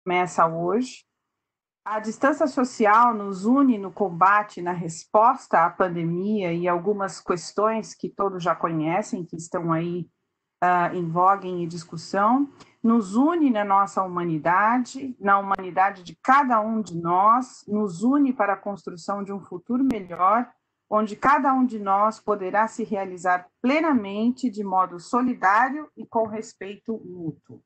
começa hoje. A distância social nos une no combate, na resposta à pandemia e algumas questões que todos já conhecem, que estão aí em voga em discussão, nos une na nossa humanidade, na humanidade de cada um de nós, nos une para a construção de um futuro melhor, onde cada um de nós poderá se realizar plenamente, de modo solidário e com respeito mútuo.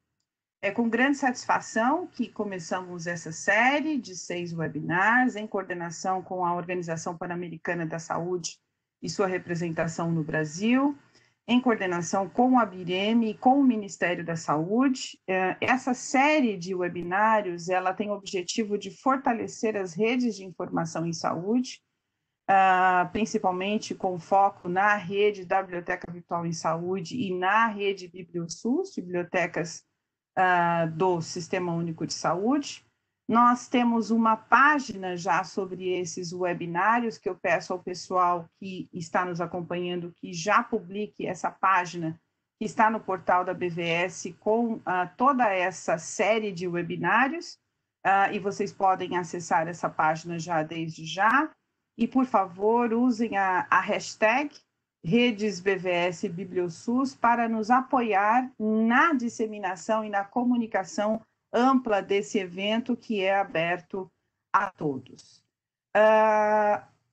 É com grande satisfação que começamos essa série de 6 webinars em coordenação com a Organização Pan-Americana da Saúde e sua representação no Brasil, em coordenação com a BIREME e com o Ministério da Saúde. Essa série de webinários, ela tem o objetivo de fortalecer as redes de informação em saúde, principalmente com foco na rede da Biblioteca Virtual em Saúde e na rede BiblioSUS, bibliotecas do Sistema Único de Saúde. Nós temos uma página já sobre esses webinários, que eu peço ao pessoal que está nos acompanhando que já publique essa página, que está no portal da BVS, com toda essa série de webinários, e vocês podem acessar essa página já desde já. E, por favor, usem a hashtag Redes BVS BiblioSUS para nos apoiar na disseminação e na comunicação ampla desse evento que é aberto a todos.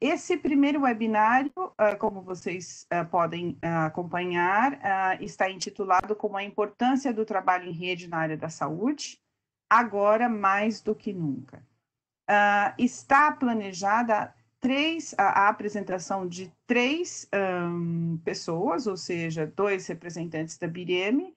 Esse primeiro webinário, como vocês podem acompanhar, está intitulado como a importância do trabalho em rede na área da saúde, agora mais do que nunca. Está planejada a apresentação de 3 pessoas, ou seja, 2 representantes da BIREME,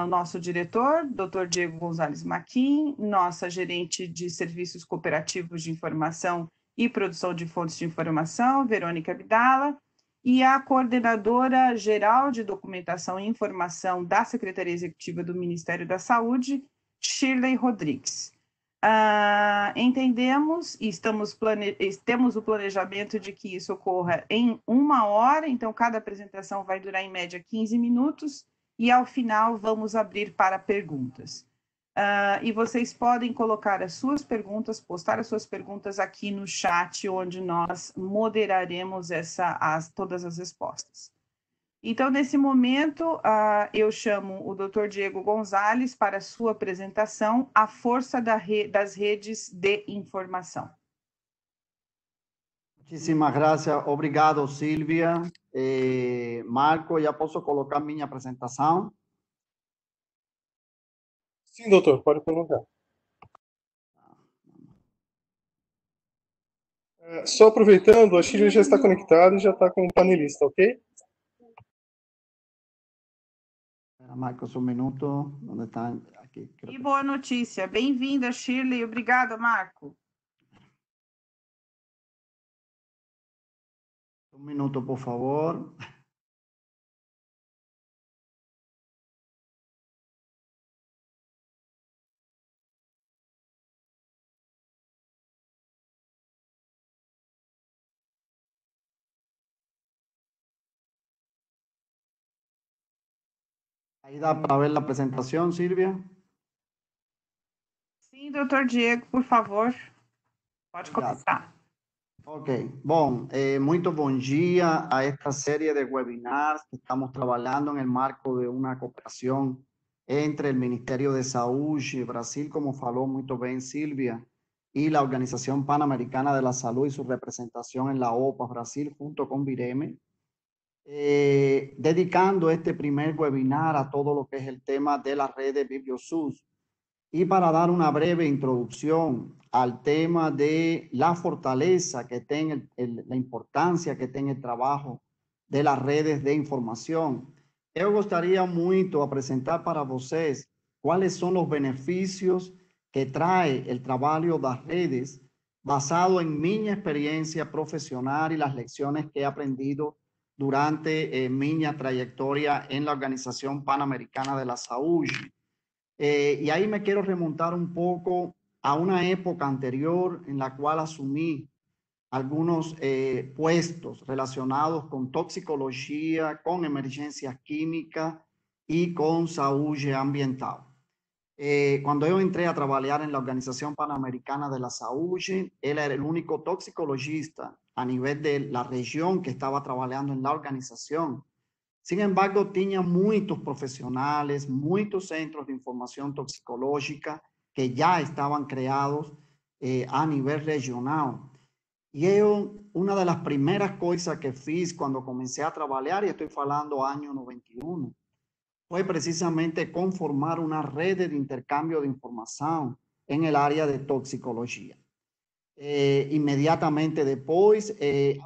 o nosso diretor, Dr. Diego Gonzalez Maquin, nossa gerente de serviços cooperativos de informação e produção de fontes de informação, Verônica Abdala, e a coordenadora geral de documentação e informação da Secretaria Executiva do Ministério da Saúde, Shirley Rodrigues. Entendemos e temos o planejamento de que isso ocorra em 1 hora, então cada apresentação vai durar em média 15 minutos e ao final vamos abrir para perguntas. E vocês podem colocar as suas perguntas, postar as suas perguntas aqui no chat, onde nós moderaremos todas as respostas. Então, nesse momento, eu chamo o Dr. Diego Gonzalez para a sua apresentação, A Força das Redes de Informação. Muchísimas gracias. Obrigado, Silvia. Marco, já posso colocar minha apresentação? Sim, doutor, pode colocar. Só aproveitando, a Shirley já está conectada e já está com o panelista, ok? Marcos, um minuto. Onde está? Aqui. E boa notícia. Bem-vinda, Shirley. Obrigada, Marco. Um minuto, por favor. Aí dá para ver a apresentação, Silvia? Sim, doutor Diego, por favor, pode começar. Ok, bom, muito bom dia a esta série de webinars que estamos trabalhando en el marco de una cooperación entre el Ministerio de Salud de Brasil, como falou muito bem Silvia, y la Organización Panamericana de la Salud y su representación en la OPA Brasil junto con BIREME, dedicando este primer webinar a todo lo que es el tema de la red de BiblioSUS. Y para dar una breve introducción al tema de la fortaleza que tiene, la importancia que tiene el trabajo de las redes de información, eu gostaria muito a presentar para vocês cuáles son los beneficios que trae el trabajo de las redes basado en mi experiencia profesional y las lecciones que he aprendido durante mi trayectoria en la Organización Panamericana de la Salud. Y ahí me quiero remontar un poco a una época anterior en la cual asumí algunos puestos relacionados con toxicología, con emergencias químicas y con salud ambiental. Cuando yo entré a trabajar en la Organización Panamericana de la Salud, él era el único toxicologista a nivel de la región que estaba trabajando en la organización. Sin embargo, tenía muchos profesionales, muchos centros de información toxicológica que ya estaban creados a nivel regional. Y yo, una de las primeras cosas que fiz cuando comencé a trabajar, y estoy hablando año 91, fue precisamente conformar una red de intercambio de información en el área de toxicología. Inmediatamente después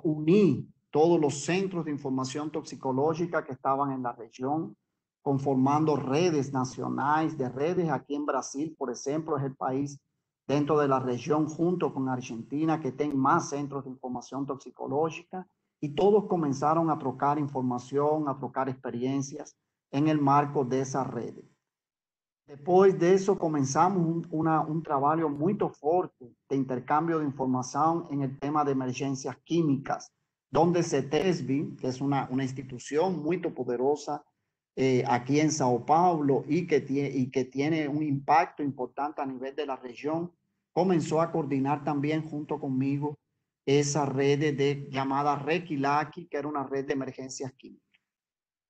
uní todos los centros de información toxicológica que estaban en la región, conformando redes nacionales de redes. Aquí en Brasil, por ejemplo, es el país dentro de la región, junto con Argentina, que tiene más centros de información toxicológica, y todos comenzaron a trocar información, a trocar experiencias en el marco de esa red. Después de eso comenzamos un trabajo muy fuerte de intercambio de información en el tema de emergencias químicas, donde CETESBI, que es una institución muy poderosa aquí en Sao Paulo y que tiene un impacto importante a nivel de la región, comenzó a coordinar también junto conmigo esa red llamada Requilaqui, que era una red de emergencias químicas.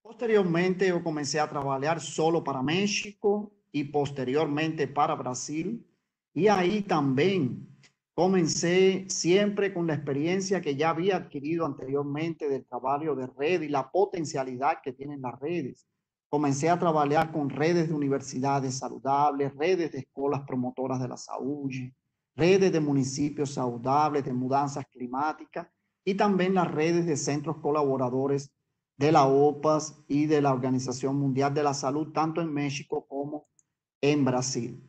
Posteriormente yo comencé a trabajar solo para México y posteriormente para Brasil. Y ahí también comencé siempre con la experiencia que ya había adquirido anteriormente del trabajo de red y la potencialidad que tienen las redes. Comencé a trabajar con redes de universidades saludables, redes de escuelas promotoras de la salud, redes de municipios saludables, de mudanzas climáticas y también las redes de centros colaboradores de la OPAS y de la Organización Mundial de la Salud, tanto en México como en Brasil.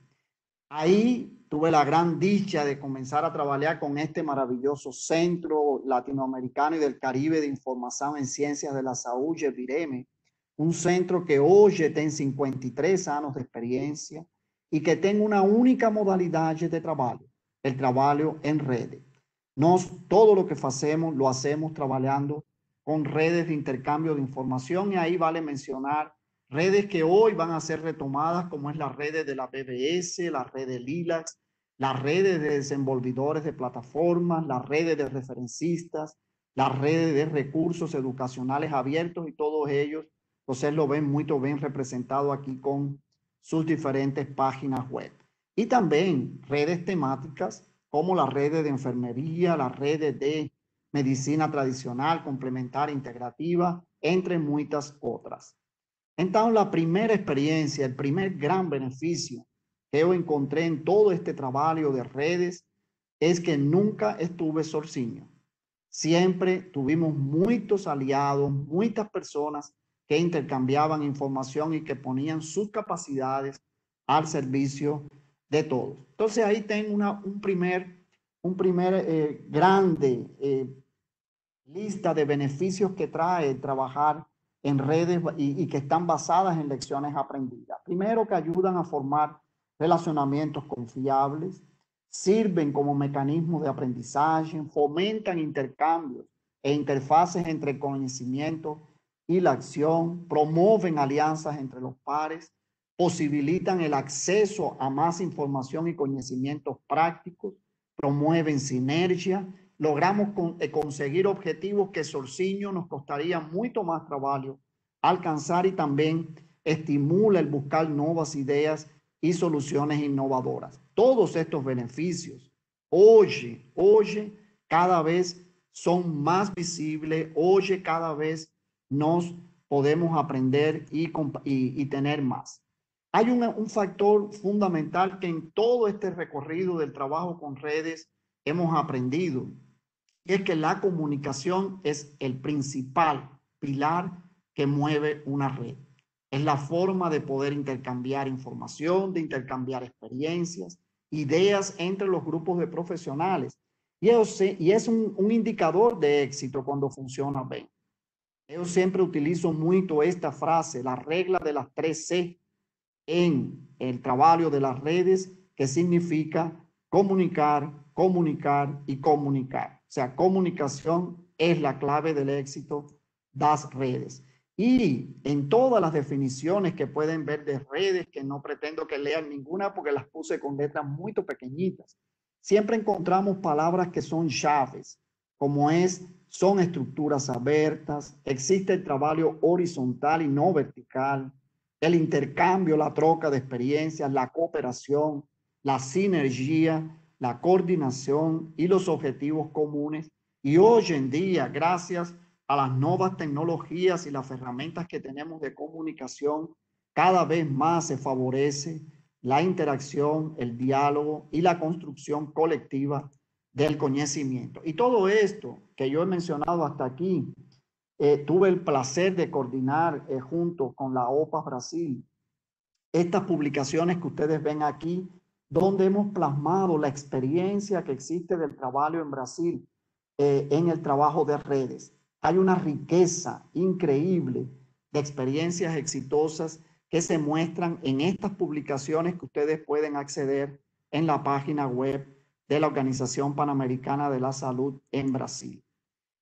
Ahí tuve la gran dicha de comenzar a trabajar con este maravilloso Centro Latinoamericano y del Caribe de Información en Ciencias de la Salud, VIREME, un centro que hoy tiene 53 años de experiencia y que tiene una única modalidad de trabajo, el trabajo en redes. Todo lo que hacemos, lo hacemos trabajando con redes de intercambio de información, y ahí vale mencionar redes que hoy van a ser retomadas, como es las redes de la BBS, las redes LILAX, las redes de desenvolvidores de plataformas, las redes de referencistas, las redes de recursos educacionales abiertos, y todos ellos, ustedes lo ven muy bien representado aquí con sus diferentes páginas web. Y también redes temáticas como las redes de enfermería, las redes de medicina tradicional, complementaria, integrativa, entre muchas otras. Entonces, la primera experiencia, el primer gran beneficio que yo encontré en todo este trabajo de redes es que nunca estuve sozinho. Siempre tuvimos muchos aliados, muchas personas que intercambiaban información y que ponían sus capacidades al servicio de todos. Entonces ahí tengo un primer grande lista de beneficios que trae trabajar en redes y que están basadas en lecciones aprendidas. Primero, que ayudan a formar relacionamientos confiables, sirven como mecanismos de aprendizaje, fomentan intercambios e interfaces entre conocimiento y la acción, promueven alianzas entre los pares, posibilitan el acceso a más información y conocimientos prácticos, promueven sinergia. Logramos conseguir objetivos que sozinho nos costaría mucho más trabajo alcanzar, y también estimula el buscar nuevas ideas y soluciones innovadoras. Todos estos beneficios hoy cada vez son más visibles, hoy cada vez nos podemos aprender y tener más. Hay un factor fundamental que en todo este recorrido del trabajo con redes hemos aprendido, y es que la comunicación es el principal pilar que mueve una red. Es la forma de poder intercambiar información, de intercambiar experiencias, ideas entre los grupos de profesionales. Y es un indicador de éxito cuando funciona bien. Yo siempre utilizo mucho esta frase, la regla de las 3C, en el trabajo de las redes, que significa comunicar, comunicar y comunicar. O sea, comunicación es la clave del éxito de las redes. Y en todas las definiciones que pueden ver de redes, que no pretendo que lean ninguna porque las puse con letras muy pequeñitas, siempre encontramos palabras que son llaves, como son estructuras abiertas, existe el trabajo horizontal y no vertical, el intercambio, la troca de experiencias, la cooperación, la sinergia, la coordinación y los objetivos comunes. Y hoy en día, gracias a las nuevas tecnologías y las herramientas que tenemos de comunicación, cada vez más se favorece la interacción, el diálogo y la construcción colectiva del conocimiento. Y todo esto que yo he mencionado hasta aquí, tuve el placer de coordinar junto con la OPA Brasil estas publicaciones que ustedes ven aquí, donde hemos plasmado la experiencia que existe del trabajo en Brasil en el trabajo de redes. Hay una riqueza increíble de experiencias exitosas que se muestran en estas publicaciones que ustedes pueden acceder en la página web de la Organización Panamericana de la Salud en Brasil.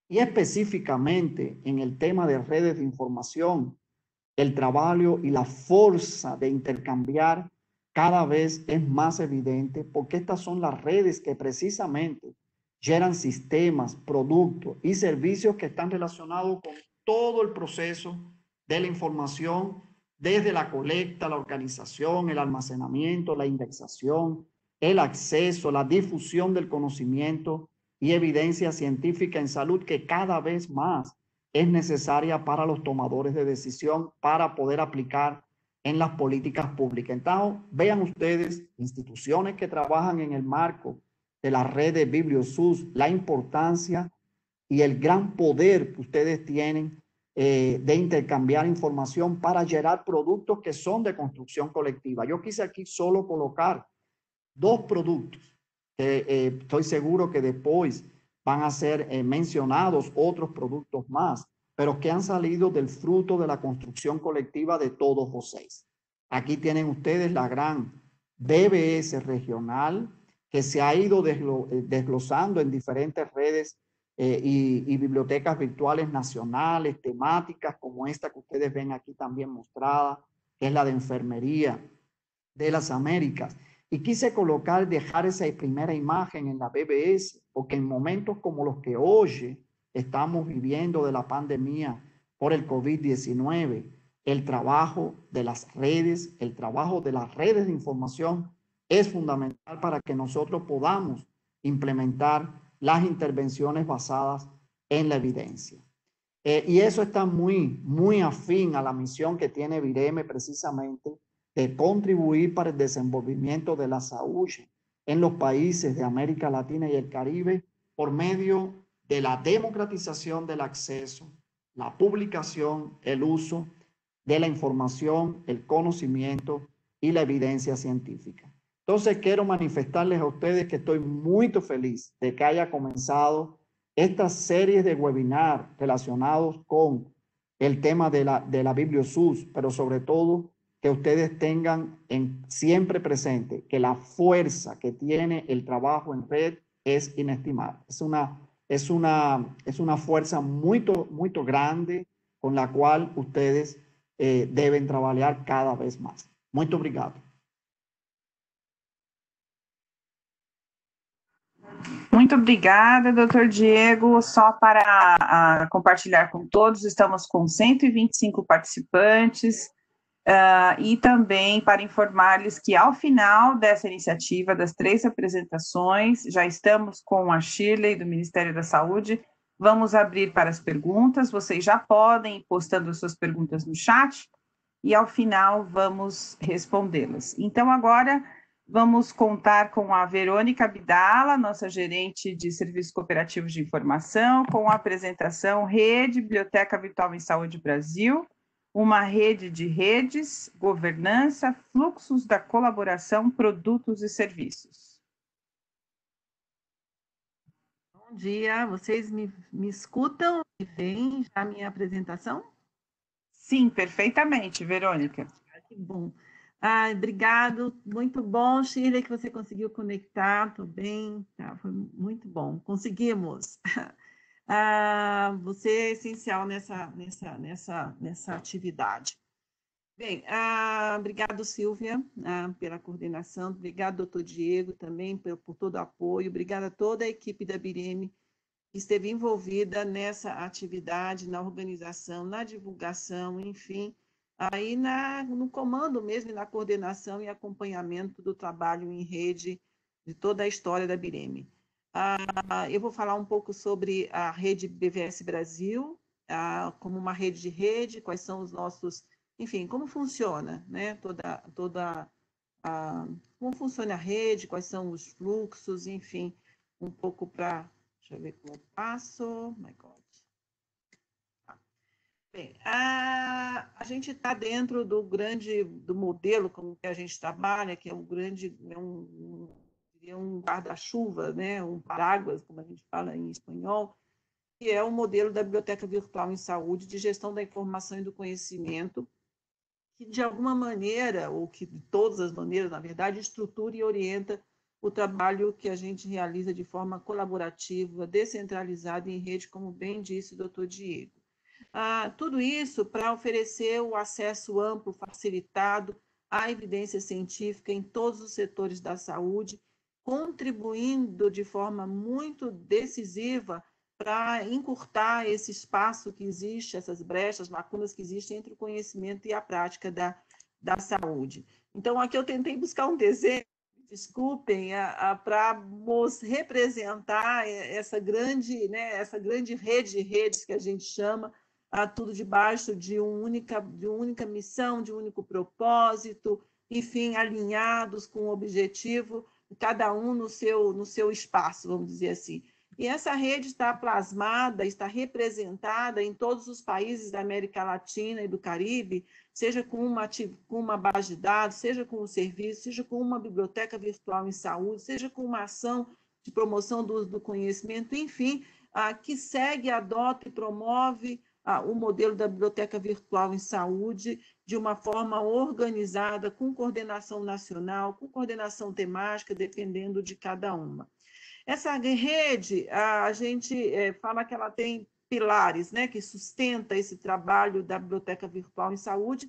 Y específicamente en el tema de redes de información, el trabajo y la fuerza de intercambiar cada vez es más evidente, porque estas son las redes que precisamente generan sistemas, productos y servicios que están relacionados con todo el proceso de la información, desde la colecta, la organización, el almacenamiento, la indexación, el acceso, la difusión del conocimiento y evidencia científica en salud, que cada vez más es necesaria para los tomadores de decisión para poder aplicar en las políticas públicas. Entonces, vean ustedes, instituciones que trabajan en el marco de la red de BiblioSUS, la importancia y el gran poder que ustedes tienen de intercambiar información para generar productos que son de construcción colectiva. Yo quise aquí solo colocar dos productos que estoy seguro que después van a ser mencionados otros productos más, pero que han salido del fruto de la construcción colectiva de todos los seis. Aquí tienen ustedes la gran BBS regional que se ha ido desglosando en diferentes redes y bibliotecas virtuales nacionales, temáticas como esta que ustedes ven aquí también mostrada, que es la de enfermería de las Américas. Y quise dejar esa primera imagen en la BBS, porque en momentos como los que hoy estamos viviendo de la pandemia por el COVID-19, el trabajo de las redes, el trabajo de las redes de información es fundamental para que nosotros podamos implementar las intervenciones basadas en la evidencia. Y eso está muy afín a la misión que tiene VIREME precisamente de contribuir para el desenvolvimiento de la salud en los países de América Latina y el Caribe por medio de la democratización del acceso, la publicación, el uso de la información, el conocimiento y la evidencia científica. Entonces quiero manifestarles a ustedes que estoy muy feliz de que haya comenzado estas series de webinars relacionados con el tema de la BiblioSUS, pero sobre todo que ustedes tengan siempre presente que la fuerza que tiene el trabajo en red es inestimable. Es una fuerza muy grande con la cual ustedes deben trabajar cada vez más. Muito obrigado. Muito obrigada, doutor Diego. Só para compartilhar com todos, estamos com 125 participantes e também para informar-lhes que ao final dessa iniciativa, das 3 apresentações, já estamos com a Shirley do Ministério da Saúde. Vamos abrir para as perguntas. Vocês já podem ir postando as suas perguntas no chat e ao final vamos respondê-las. Então agora vamos contar com a Verônica Abdala, nossa gerente de Serviços Cooperativos de Informação, com a apresentação Rede Biblioteca Virtual em Saúde Brasil, uma rede de redes, governança, fluxos da colaboração, produtos e serviços. Bom dia, vocês me escutam e veem já a minha apresentação? Sim, perfeitamente, Verônica. Que bom. Obrigado, muito bom, Shirley, que você conseguiu conectar, estou bem, tá, foi muito bom, conseguimos. você é essencial nessa atividade. Bem, obrigado, Silvia, pela coordenação, obrigado, doutor Diego, também por todo o apoio, obrigada a toda a equipe da BIREME que esteve envolvida nessa atividade, na organização, na divulgação, enfim, aí no comando mesmo, na coordenação e acompanhamento do trabalho em rede de toda a história da BIREME. Eu vou falar um pouco sobre a rede BVS Brasil, como uma rede de rede, quais são os nossos, enfim, como funciona, né? Como funciona a rede, quais são os fluxos, enfim, um pouco para, deixa eu ver como eu passo, oh my God. Bem, a gente está dentro do modelo como que a gente trabalha, que é um guarda-chuva, né, um paraguas, como a gente fala em espanhol, que é o modelo da Biblioteca Virtual em Saúde, de gestão da informação e do conhecimento, que de alguma maneira, ou que de todas as maneiras, na verdade, estrutura e orienta o trabalho que a gente realiza de forma colaborativa, descentralizada e em rede, como bem disse o doutor Diego. Tudo isso para oferecer o acesso amplo, facilitado à evidência científica em todos os setores da saúde, contribuindo de forma muito decisiva para encurtar esse espaço que existe, essas brechas, lacunas que existem entre o conhecimento e a prática da saúde. Então, aqui eu tentei buscar um desenho, desculpem, para representar essa grande rede de redes que a gente chama, tudo debaixo de uma única missão, de um único propósito, enfim, alinhados com o objetivo, cada um no seu espaço, vamos dizer assim. E essa rede está plasmada, está representada em todos os países da América Latina e do Caribe, seja com uma base de dados, seja com um serviço, seja com uma biblioteca virtual em saúde, seja com uma ação de promoção do uso do conhecimento, enfim, que segue, adota e promove o modelo da biblioteca virtual em saúde de uma forma organizada, com coordenação nacional, com coordenação temática, dependendo de cada uma. Essa rede, a gente fala que ela tem pilares, né, que sustenta esse trabalho da biblioteca virtual em saúde,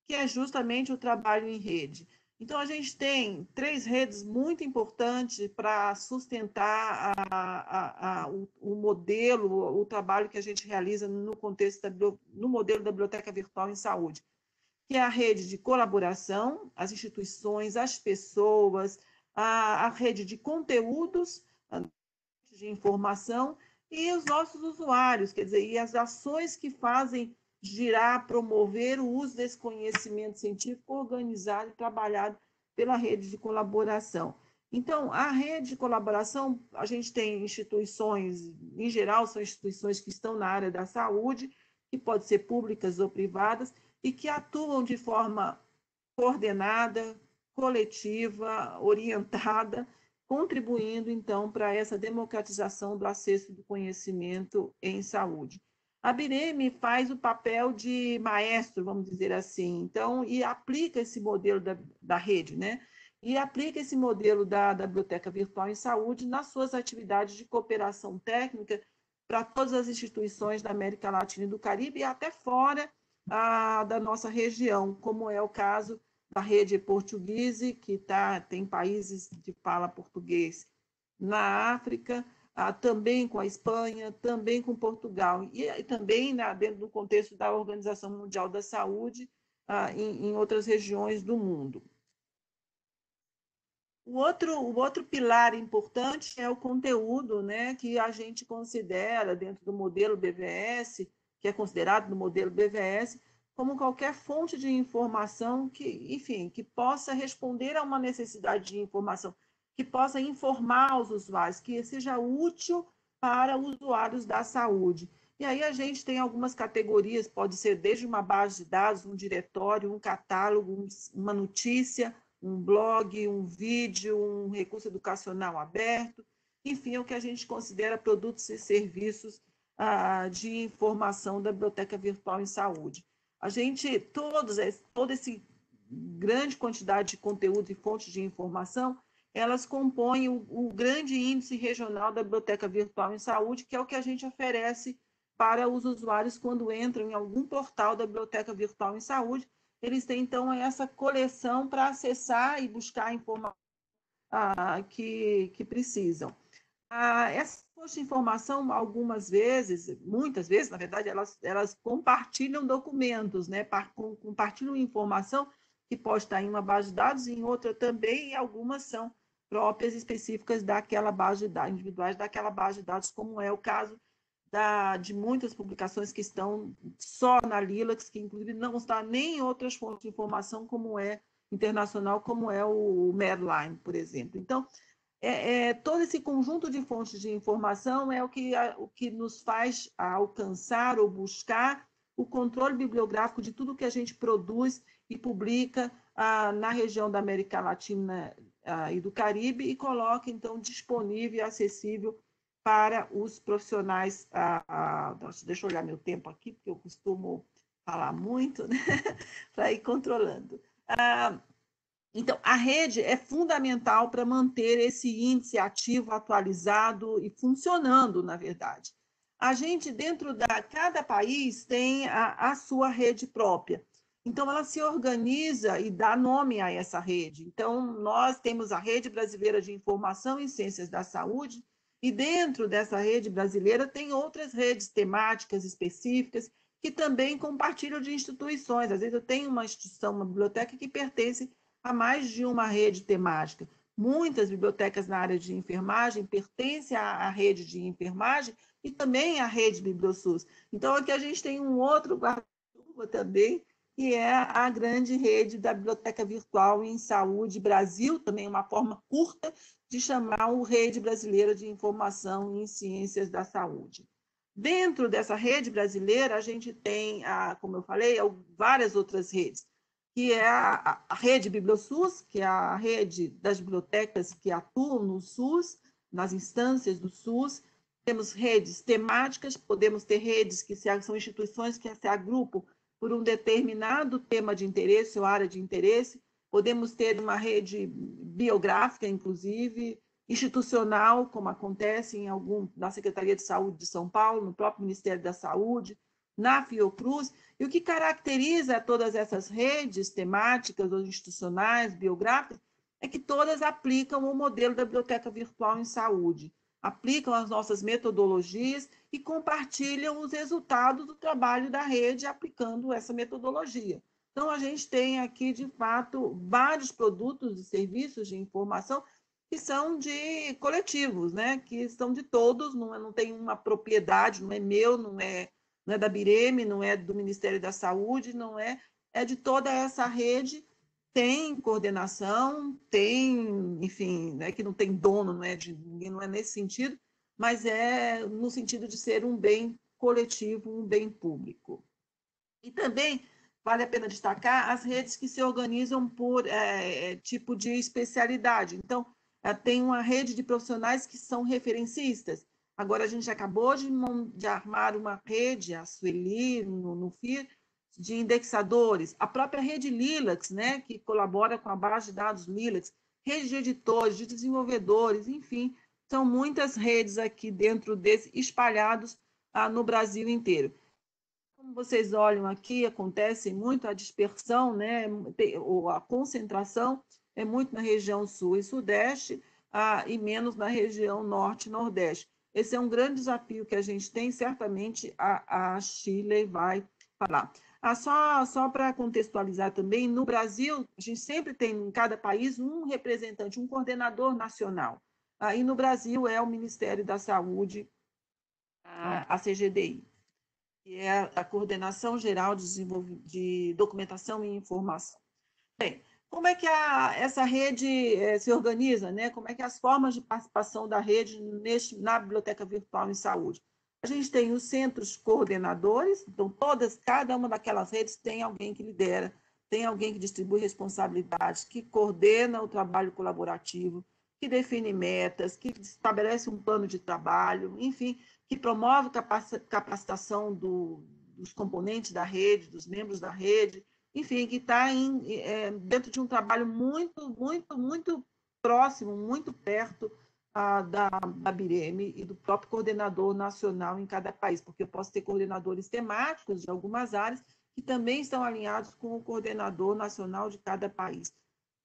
que é justamente o trabalho em rede. Então, a gente tem 3 redes muito importantes para sustentar o modelo, o trabalho que a gente realiza no contexto no modelo da biblioteca virtual em saúde, que é a rede de colaboração, as instituições, as pessoas, a rede de conteúdos, de informação e os nossos usuários, quer dizer, e as ações que fazem girar, promover o uso desse conhecimento científico organizado e trabalhado pela rede de colaboração. Então, a rede de colaboração, a gente tem instituições, em geral, são instituições que estão na área da saúde, que podem ser públicas ou privadas, e que atuam de forma coordenada, coletiva, orientada, contribuindo, então, para essa democratização do acesso do conhecimento em saúde. A BIREME faz o papel de maestro, vamos dizer assim, então, e aplica esse modelo da rede, né? E aplica esse modelo da Biblioteca Virtual em Saúde nas suas atividades de cooperação técnica para todas as instituições da América Latina e do Caribe e até fora da nossa região, como é o caso da rede Portuguese, que tem países de fala português na África, também com a Espanha, também com Portugal, e também dentro do contexto da Organização Mundial da Saúde, em outras regiões do mundo. O outro pilar importante é o conteúdo, né, que a gente considera dentro do modelo BVS, que é considerado no modelo BVS, como qualquer fonte de informação que, enfim, que possa responder a uma necessidade de informação, que possa informar os usuários, que seja útil para usuários da saúde. E aí a gente tem algumas categorias, pode ser desde uma base de dados, um diretório, um catálogo, uma notícia, um blog, um vídeo, um recurso educacional aberto, enfim, é o que a gente considera produtos e serviços de informação da Biblioteca Virtual em Saúde. A gente, toda essa grande quantidade de conteúdo e fontes de informação, elas compõem o grande índice regional da Biblioteca Virtual em Saúde, que é o que a gente oferece para os usuários quando entram em algum portal da Biblioteca Virtual em Saúde. Eles têm, então, essa coleção para acessar e buscar a informação que precisam. Essas fontes de informação, algumas vezes, muitas vezes, na verdade, elas compartilham documentos, né? Compartilham informação que pode estar em uma base de dados, em outra também, e algumas são próprias, específicas daquela base de dados, individuais daquela base de dados, como é o caso de muitas publicações que estão só na Lilacs, que inclusive não está nem em outras fontes de informação, como é internacional, como é o Medline, por exemplo. Então, todo esse conjunto de fontes de informação é o que nos faz alcançar ou buscar o controle bibliográfico de tudo que a gente produz e publica na região da América Latina e do Caribe e coloca, então, disponível e acessível para os profissionais. Deixa eu olhar meu tempo aqui, porque eu costumo falar muito, né? Para ir controlando. Então, a rede é fundamental para manter esse índice ativo, atualizado e funcionando, na verdade. A gente, cada país tem a sua rede própria. Então, ela se organiza e dá nome a essa rede. Então, nós temos a Rede Brasileira de Informação em Ciências da Saúde, e dentro dessa rede brasileira tem outras redes temáticas específicas que também compartilham de instituições. Às vezes eu tenho uma instituição, uma biblioteca que pertence a mais de uma rede temática. Muitas bibliotecas na área de enfermagem pertencem à rede de enfermagem e também à rede BiblioSUS. Então, aqui a gente tem um outro guarda-chuva também, que é a grande rede da Biblioteca Virtual em Saúde Brasil, também uma forma curta de chamar o Rede Brasileira de Informação em Ciências da Saúde. Dentro dessa rede brasileira, a gente tem, como eu falei, várias outras redes, que é a rede BiblioSUS, que é a rede das bibliotecas que atuam no SUS, nas instâncias do SUS. Temos redes temáticas, podemos ter redes que são instituições que se agrupam por um determinado tema de interesse ou área de interesse. Podemos ter uma rede biográfica, inclusive, institucional, como acontece na Secretaria de Saúde de São Paulo, no próprio Ministério da Saúde, na Fiocruz. E o que caracteriza todas essas redes temáticas ou institucionais, biográficas, é que todas aplicam o modelo da Biblioteca Virtual em Saúde, aplicam as nossas metodologias e compartilham os resultados do trabalho da rede aplicando essa metodologia. Então, a gente tem aqui, de fato, vários produtos e serviços de informação que são de coletivos, né? Que são de todos, não tem uma propriedade, não é meu, não é da Bireme, não é do Ministério da Saúde, é de toda essa rede. Tem coordenação, tem, enfim, né, que não tem dono, não é nesse sentido, mas é no sentido de ser um bem coletivo, um bem público. E também vale a pena destacar as redes que se organizam por tipo de especialidade. Então, tem uma rede de profissionais que são referencistas. Agora, a gente acabou de armar uma rede, a Sueli, no FIR, de indexadores. A própria rede Lilacs, né, que colabora com a base de dados Lilacs, rede de editores, de desenvolvedores, enfim, são muitas redes aqui dentro espalhados no Brasil inteiro. Como vocês olham aqui, acontece muito a dispersão, né, ou a concentração é muito na região sul e sudeste e menos na região norte e nordeste. Esse é um grande desafio que a gente tem, certamente a Chile vai falar. Só para contextualizar também, no Brasil, a gente sempre tem em cada país um representante, um coordenador nacional. E no Brasil é o Ministério da Saúde, a CGDI, que é a Coordenação Geral de Documentação e Informação. Bem, como é que essa rede se organiza, né? Como é que as formas de participação da rede na Biblioteca Virtual em Saúde? A gente tem os centros coordenadores, então cada uma daquelas redes tem alguém que lidera, tem alguém que distribui responsabilidades, que coordena o trabalho colaborativo, que define metas, que estabelece um plano de trabalho, enfim, que promove capacitação dos componentes da rede, dos membros da rede, enfim, que está dentro de um trabalho muito, muito, muito próximo, muito perto da BIREME e do próprio coordenador nacional em cada país, porque eu posso ter coordenadores temáticos de algumas áreas que também estão alinhados com o coordenador nacional de cada país.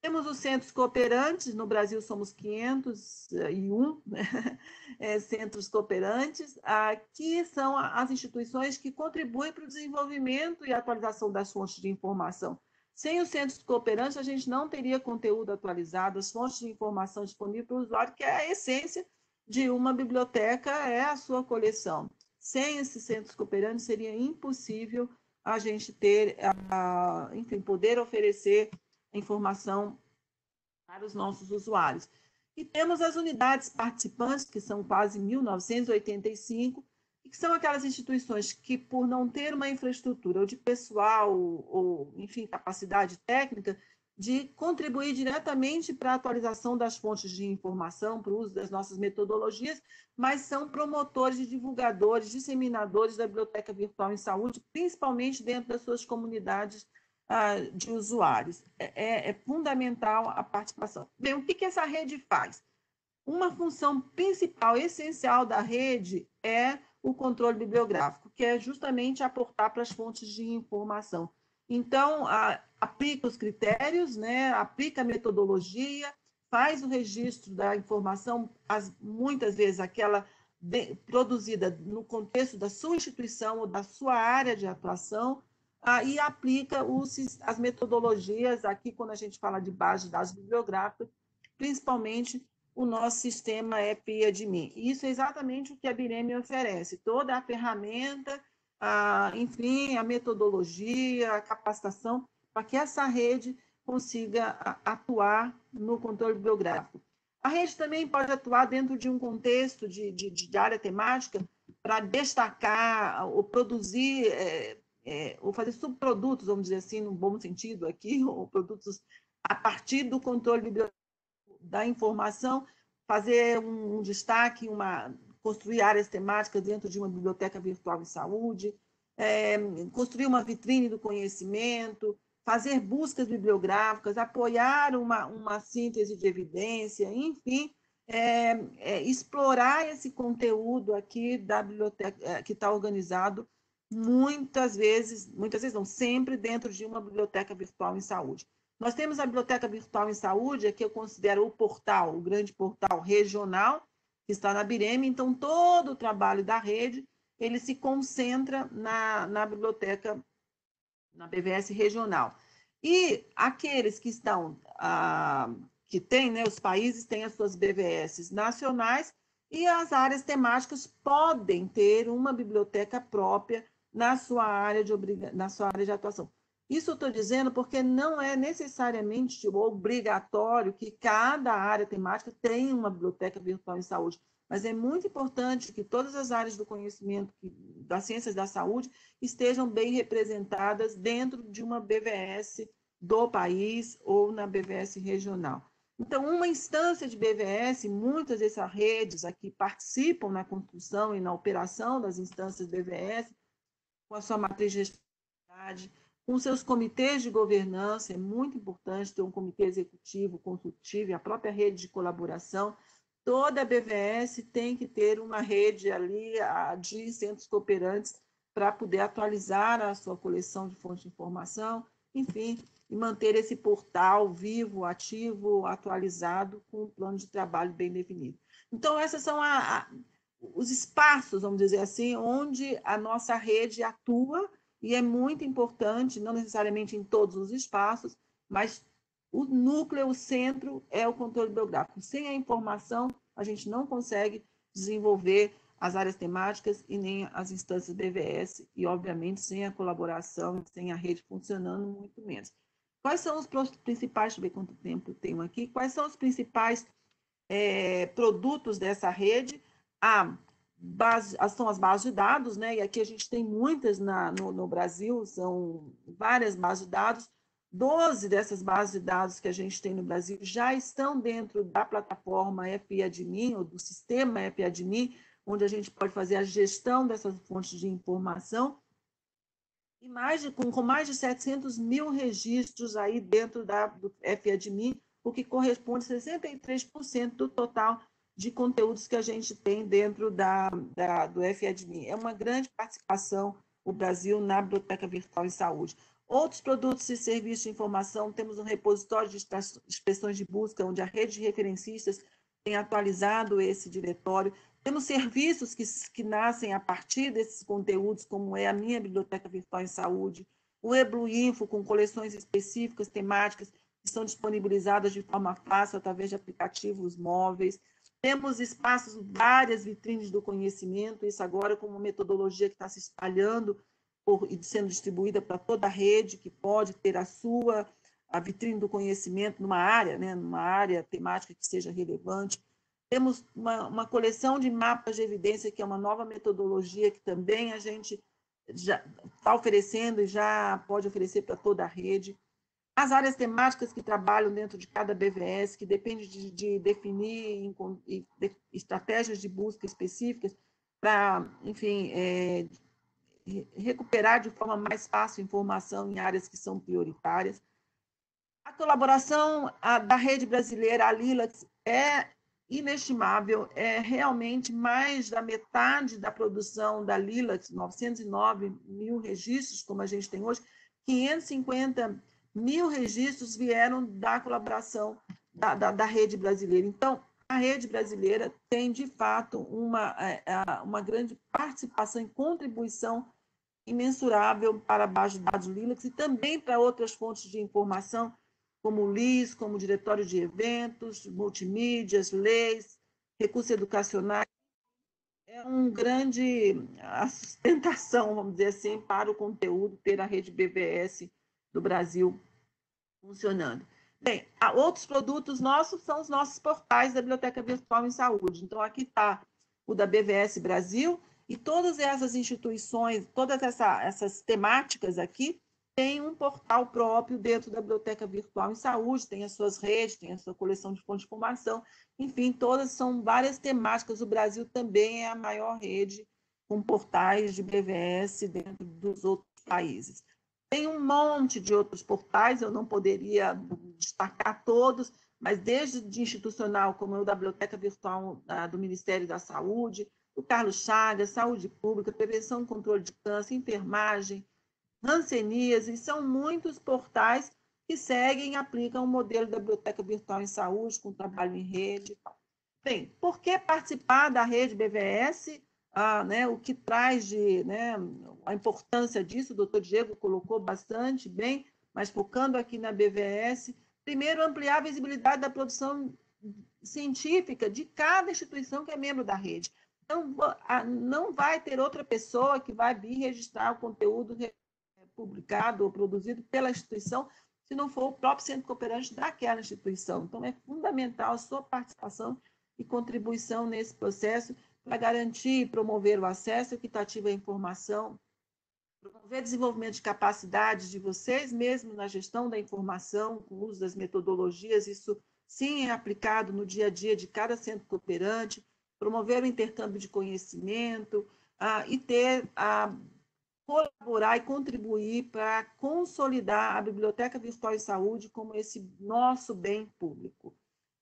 Temos os centros cooperantes, no Brasil somos 501 né? Centros cooperantes, que são as instituições que contribuem para o desenvolvimento e atualização das fontes de informação. Sem os centros cooperantes, a gente não teria conteúdo atualizado, as fontes de informação disponíveis para o usuário, que é a essência de uma biblioteca, é a sua coleção. Sem esses centros cooperantes, seria impossível a gente ter, enfim, poder oferecer informação para os nossos usuários. E temos as unidades participantes, que são quase 1.985, e que são aquelas instituições que, por não ter uma infraestrutura ou de pessoal, ou enfim, capacidade técnica, de contribuir diretamente para a atualização das fontes de informação, para o uso das nossas metodologias, mas são promotores e divulgadores, disseminadores da Biblioteca Virtual em Saúde, principalmente dentro das suas comunidades de usuários. É fundamental a participação. Bem, o que essa rede faz? Uma função principal, essencial da rede é o controle bibliográfico, que é justamente aportar para as fontes de informação. Então, aplica os critérios, né? Aplica a metodologia, faz o registro da informação, muitas vezes aquela produzida no contexto da sua instituição ou da sua área de atuação, e aplica as metodologias, aqui quando a gente fala de base de dados bibliográficos, principalmente o nosso sistema EPI-ADMIN. Isso é exatamente o que a BIREME oferece, toda a ferramenta, enfim, a metodologia, a capacitação, para que essa rede consiga atuar no controle bibliográfico. A rede também pode atuar dentro de um contexto de área temática para destacar ou produzir, ou fazer subprodutos, vamos dizer assim, no bom sentido aqui, ou produtos a partir do controle bibliográfico da informação, fazer um destaque, construir áreas temáticas dentro de uma biblioteca virtual em saúde, construir uma vitrine do conhecimento, fazer buscas bibliográficas, apoiar uma síntese de evidência, enfim, explorar esse conteúdo aqui da biblioteca, que está organizado muitas vezes não, sempre dentro de uma biblioteca virtual em saúde. Nós temos a Biblioteca Virtual em Saúde, que eu considero o grande portal regional, que está na BIREME, então todo o trabalho da rede, ele se concentra na biblioteca, na BVS regional. E aqueles que estão, que têm, né, os países têm as suas BVS nacionais, e as áreas temáticas podem ter uma biblioteca própria na sua área de atuação. Isso eu estou dizendo porque não é necessariamente obrigatório que cada área temática tenha uma biblioteca virtual em saúde, mas é muito importante que todas as áreas do conhecimento, das ciências da saúde, estejam bem representadas dentro de uma BVS do país ou na BVS regional. Então, uma instância de BVS, muitas dessas redes aqui participam na construção e na operação das instâncias BVS, com a sua matriz de responsabilidade, com seus comitês de governança, é muito importante ter um comitê executivo, consultivo e a própria rede de colaboração. Toda a BVS tem que ter uma rede ali de centros cooperantes para poder atualizar a sua coleção de fontes de informação, enfim, e manter esse portal vivo, ativo, atualizado, com um plano de trabalho bem definido. Então, esses são os espaços, vamos dizer assim, onde a nossa rede atua, e é muito importante, não necessariamente em todos os espaços, mas o núcleo, o centro, é o controle bibliográfico. Sem a informação, a gente não consegue desenvolver as áreas temáticas e nem as instâncias BVS, e, obviamente, sem a colaboração, sem a rede funcionando, muito menos. Quais são os principais, deixa eu ver quanto tempo eu tenho aqui, quais são os principais produtos dessa rede? São as bases de dados, né? E aqui a gente tem muitas no Brasil, são várias bases de dados. 12 dessas bases de dados que a gente tem no Brasil já estão dentro da plataforma EPI-ADMIN, ou do sistema EPI-ADMIN, onde a gente pode fazer a gestão dessas fontes de informação, e com mais de 700 mil registros aí dentro do EPI-ADMIN, o que corresponde a 63% do total de conteúdos que a gente tem dentro do FADMI. É uma grande participação o Brasil na Biblioteca Virtual em Saúde. Outros produtos e serviços de informação, temos um repositório de expressões de busca, onde a rede de referencistas tem atualizado esse diretório. Temos serviços que nascem a partir desses conteúdos, como é a minha Biblioteca Virtual em Saúde, o eBlueInfo, com coleções específicas, temáticas, que são disponibilizadas de forma fácil através de aplicativos móveis. Temos espaços, várias vitrines do conhecimento, isso agora com uma metodologia que está se espalhando e sendo distribuída para toda a rede, que pode ter a vitrine do conhecimento numa área, né, numa área temática que seja relevante. Temos uma coleção de mapas de evidência, que é uma nova metodologia que também a gente já está oferecendo e já pode oferecer para toda a rede. As áreas temáticas que trabalham dentro de cada BVS, que depende de definir estratégias de busca específicas para, enfim, recuperar de forma mais fácil informação em áreas que são prioritárias. A colaboração da rede brasileira, a LILACS, é inestimável, é realmente mais da metade da produção da LILACS, 909 mil registros, como a gente tem hoje, 550 mil registros vieram da colaboração da rede brasileira. Então, a rede brasileira tem, de fato, uma grande participação e contribuição imensurável para a base de dados LILACS e também para outras fontes de informação, como o LIS, como o Diretório de Eventos, multimídias, leis, recursos educacionais. É uma grande sustentação, vamos dizer assim, para o conteúdo, ter a rede BVS do Brasil funcionando. Bem, outros produtos nossos são os nossos portais da Biblioteca Virtual em Saúde. Então, aqui está o da BVS Brasil, e todas essas instituições, todas essas temáticas aqui, tem um portal próprio dentro da Biblioteca Virtual em Saúde, tem as suas redes, tem a sua coleção de fontes de informação, enfim, todas são várias temáticas. O Brasil também é a maior rede com portais de BVS dentro dos outros países. Tem um monte de outros portais, eu não poderia destacar todos, mas desde de institucional, como o da Biblioteca Virtual do Ministério da Saúde, o Carlos Chagas, Saúde Pública, Prevenção e Controle de Câncer, Enfermagem, hanseníase, são muitos portais que seguem e aplicam o modelo da Biblioteca Virtual em Saúde, com trabalho em rede. Bem, por que participar da rede BVS? O que traz a importância disso, o doutor Diego colocou bastante bem, mas focando aqui na BVS, primeiro, ampliar a visibilidade da produção científica de cada instituição que é membro da rede. Então, não vai ter outra pessoa que vai vir registrar o conteúdo publicado ou produzido pela instituição, se não for o próprio centro cooperante daquela instituição. Então, é fundamental a sua participação e contribuição nesse processo para garantir e promover o acesso equitativo à informação, promover desenvolvimento de capacidades de vocês mesmos na gestão da informação, com o uso das metodologias, isso sim é aplicado no dia a dia de cada centro cooperante, promover o intercâmbio de conhecimento e colaborar e contribuir para consolidar a Biblioteca Virtual em Saúde como esse nosso bem público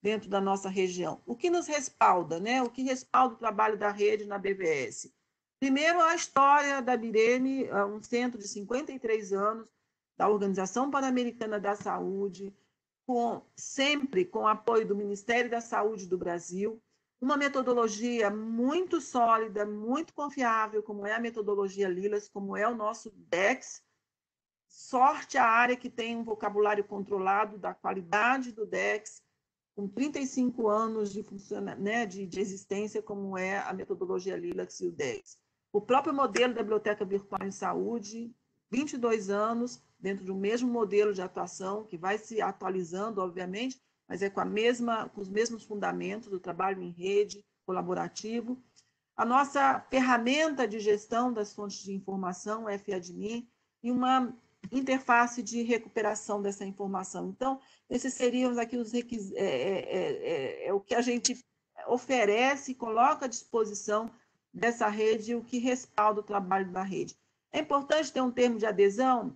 dentro da nossa região. O que nos respalda, né? O que respalda o trabalho da rede na BVS? Primeiro, a história da BIREME, um centro de 53 anos, da Organização Pan-Americana da Saúde, sempre com apoio do Ministério da Saúde do Brasil, uma metodologia muito sólida, muito confiável, como é a metodologia LILACS, como é o nosso DEX. Sorte a área que tem um vocabulário controlado da qualidade do DEX, com 35 anos de existência, como é a metodologia LILACS e o DEX. O próprio modelo da Biblioteca Virtual em Saúde, 22 anos, dentro do mesmo modelo de atuação, que vai se atualizando, obviamente, mas é com os mesmos fundamentos do trabalho em rede, colaborativo. A nossa ferramenta de gestão das fontes de informação, o FADMI, e uma interface de recuperação dessa informação. Então, esses seriam aqui os requisitos, o que a gente oferece e coloca à disposição dessa rede, o que respalda o trabalho da rede. É importante ter um termo de adesão?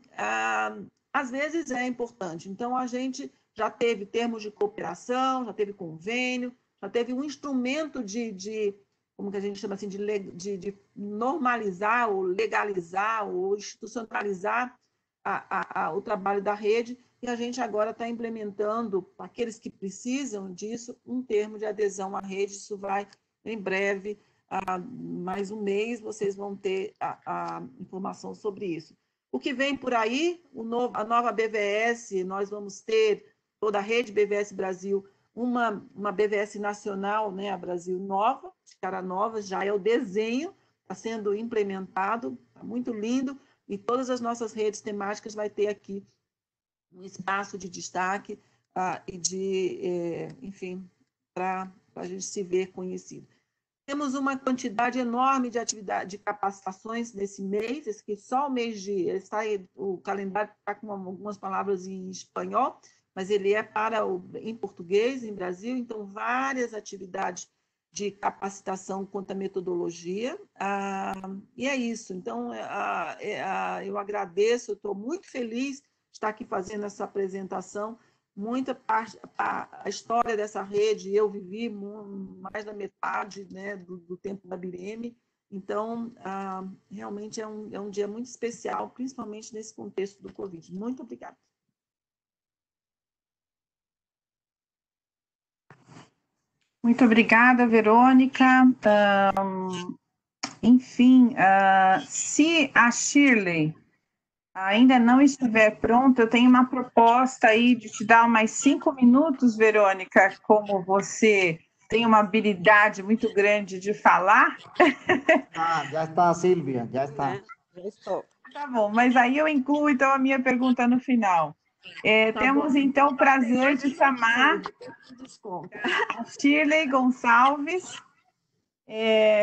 Às vezes é importante. Então, a gente já teve termos de cooperação, já teve convênio, já teve um instrumento como que a gente chama assim, de normalizar ou legalizar ou institucionalizar o trabalho da rede, e a gente agora está implementando, para aqueles que precisam disso, um termo de adesão à rede. Isso vai, em breve, mais um mês, vocês vão ter a informação sobre isso. O que vem por aí, a nova BVS, nós vamos ter, toda a rede BVS Brasil, uma BVS nacional, né, a Brasil Nova, de cara nova, já é o desenho, está sendo implementado, está muito lindo, e todas as nossas redes temáticas vai ter aqui um espaço de destaque e enfim, para a gente se ver conhecido. Temos uma quantidade enorme de atividade, de capacitações nesse mês, esse que só o mês de... o calendário está com algumas palavras em espanhol, mas ele é em português, em Brasil, então várias atividades de capacitação quanto à metodologia, e é isso. Então, eu agradeço, eu estou muito feliz de estar aqui fazendo essa apresentação. Muita parte, a história dessa rede, eu vivi mais da metade, né, do tempo da BIREME, então, realmente é um dia muito especial, principalmente nesse contexto do Covid. Muito obrigada. Muito obrigada, Verônica. Enfim, se a Shirley ainda não estiver pronta, eu tenho uma proposta aí de te dar mais 5 minutos, Verônica, como você tem uma habilidade muito grande de falar. Já está, Silvia, já está. Já estou. Tá bom, mas aí eu incluo, então, a minha pergunta no final. Temos, então, o prazer de chamar a Shirley Gonçalves,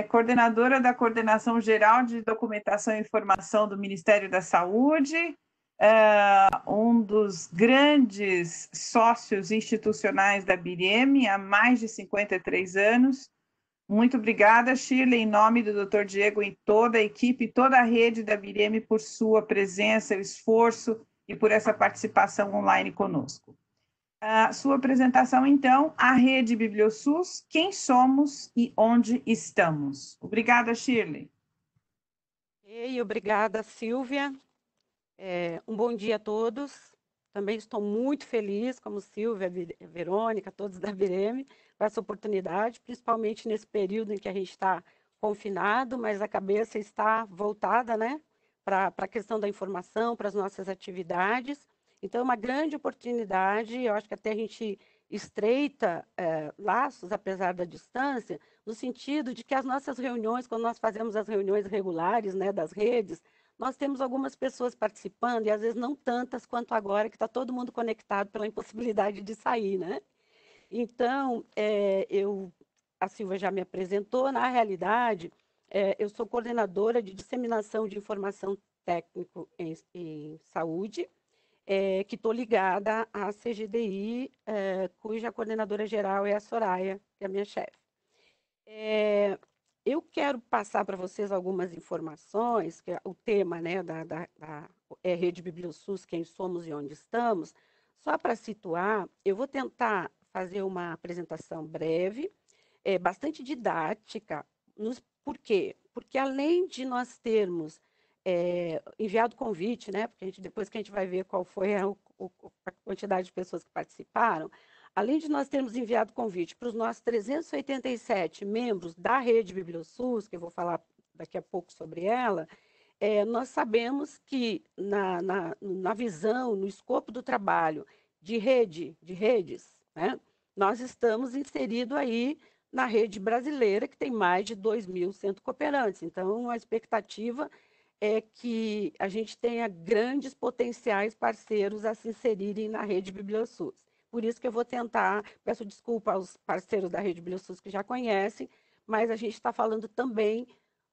coordenadora da Coordenação Geral de Documentação e Informação do Ministério da Saúde, um dos grandes sócios institucionais da BIREME há mais de 53 anos. Muito obrigada, Shirley, em nome do Dr. Diego e toda a equipe, toda a rede da BIREME, por sua presença, esforço e por essa participação online conosco. Sua apresentação, então, a Rede BiblioSUS, quem somos e onde estamos. Obrigada, Shirley. Obrigada, Silvia. Um bom dia a todos. Também estou muito feliz, como Silvia, Verônica, todos da BIREME, com essa oportunidade, principalmente nesse período em que a gente está confinado, mas a cabeça está voltada, né, para a questão da informação, para as nossas atividades. Então, é uma grande oportunidade, eu acho que até a gente estreita laços, apesar da distância, no sentido de que as nossas reuniões, quando nós fazemos as reuniões regulares, né, das redes, nós temos algumas pessoas participando, e às vezes não tantas quanto agora, que está todo mundo conectado pela impossibilidade de sair, né? Então, a Silvia já me apresentou, na realidade, eu sou coordenadora de disseminação de informação técnico em saúde, que estou ligada à CGDI, cuja coordenadora geral é a Soraya, que é a minha chefe. Eu quero passar para vocês algumas informações, que é o tema, né, da Rede BiblioSUS, quem somos e onde estamos. Só para situar, eu vou tentar fazer uma apresentação breve, bastante didática. Por quê? Porque além de nós termos enviado convite, né, porque depois que a gente vai ver qual foi a quantidade de pessoas que participaram, além de nós termos enviado convite para os nossos 387 membros da Rede BiblioSUS, que eu vou falar daqui a pouco sobre ela, nós sabemos que na visão, no escopo do trabalho de redes, né, nós estamos inseridos aí na rede brasileira, que tem mais de 2.000 centros cooperantes. Então, a expectativa é que a gente tenha grandes potenciais parceiros a se inserirem na Rede BiblioSUS. Por isso que eu vou tentar, peço desculpa aos parceiros da Rede BiblioSUS que já conhecem, mas a gente está falando também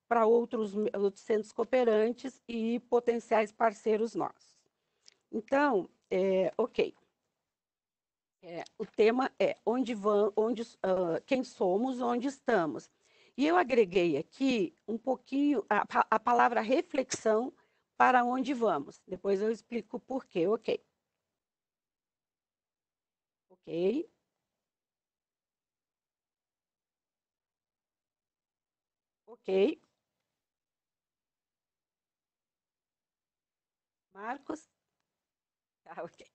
para outros centros cooperantes e potenciais parceiros nossos. Então, ok. O tema é quem somos, onde estamos. E eu agreguei aqui um pouquinho a palavra reflexão para onde vamos. Depois eu explico por quê, ok. Ok. Ok. Marcos? Tá, ok.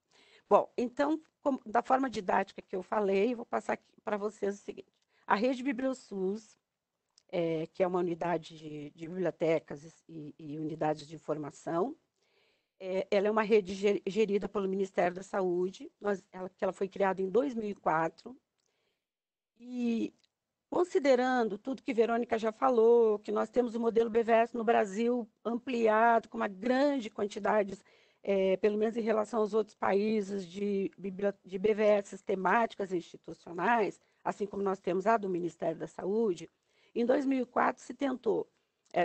Bom, então, da forma didática que eu falei, vou passar aqui para vocês o seguinte. A rede BiblioSUS, que é uma unidade de bibliotecas e unidades de informação, ela é uma rede gerida pelo Ministério da Saúde, ela foi criada em 2004, e considerando tudo que Verônica já falou, que nós temos o modelo BVS no Brasil ampliado, com uma grande quantidade, pelo menos em relação aos outros países, de BVS temáticas e institucionais, assim como nós temos a do Ministério da Saúde, em 2004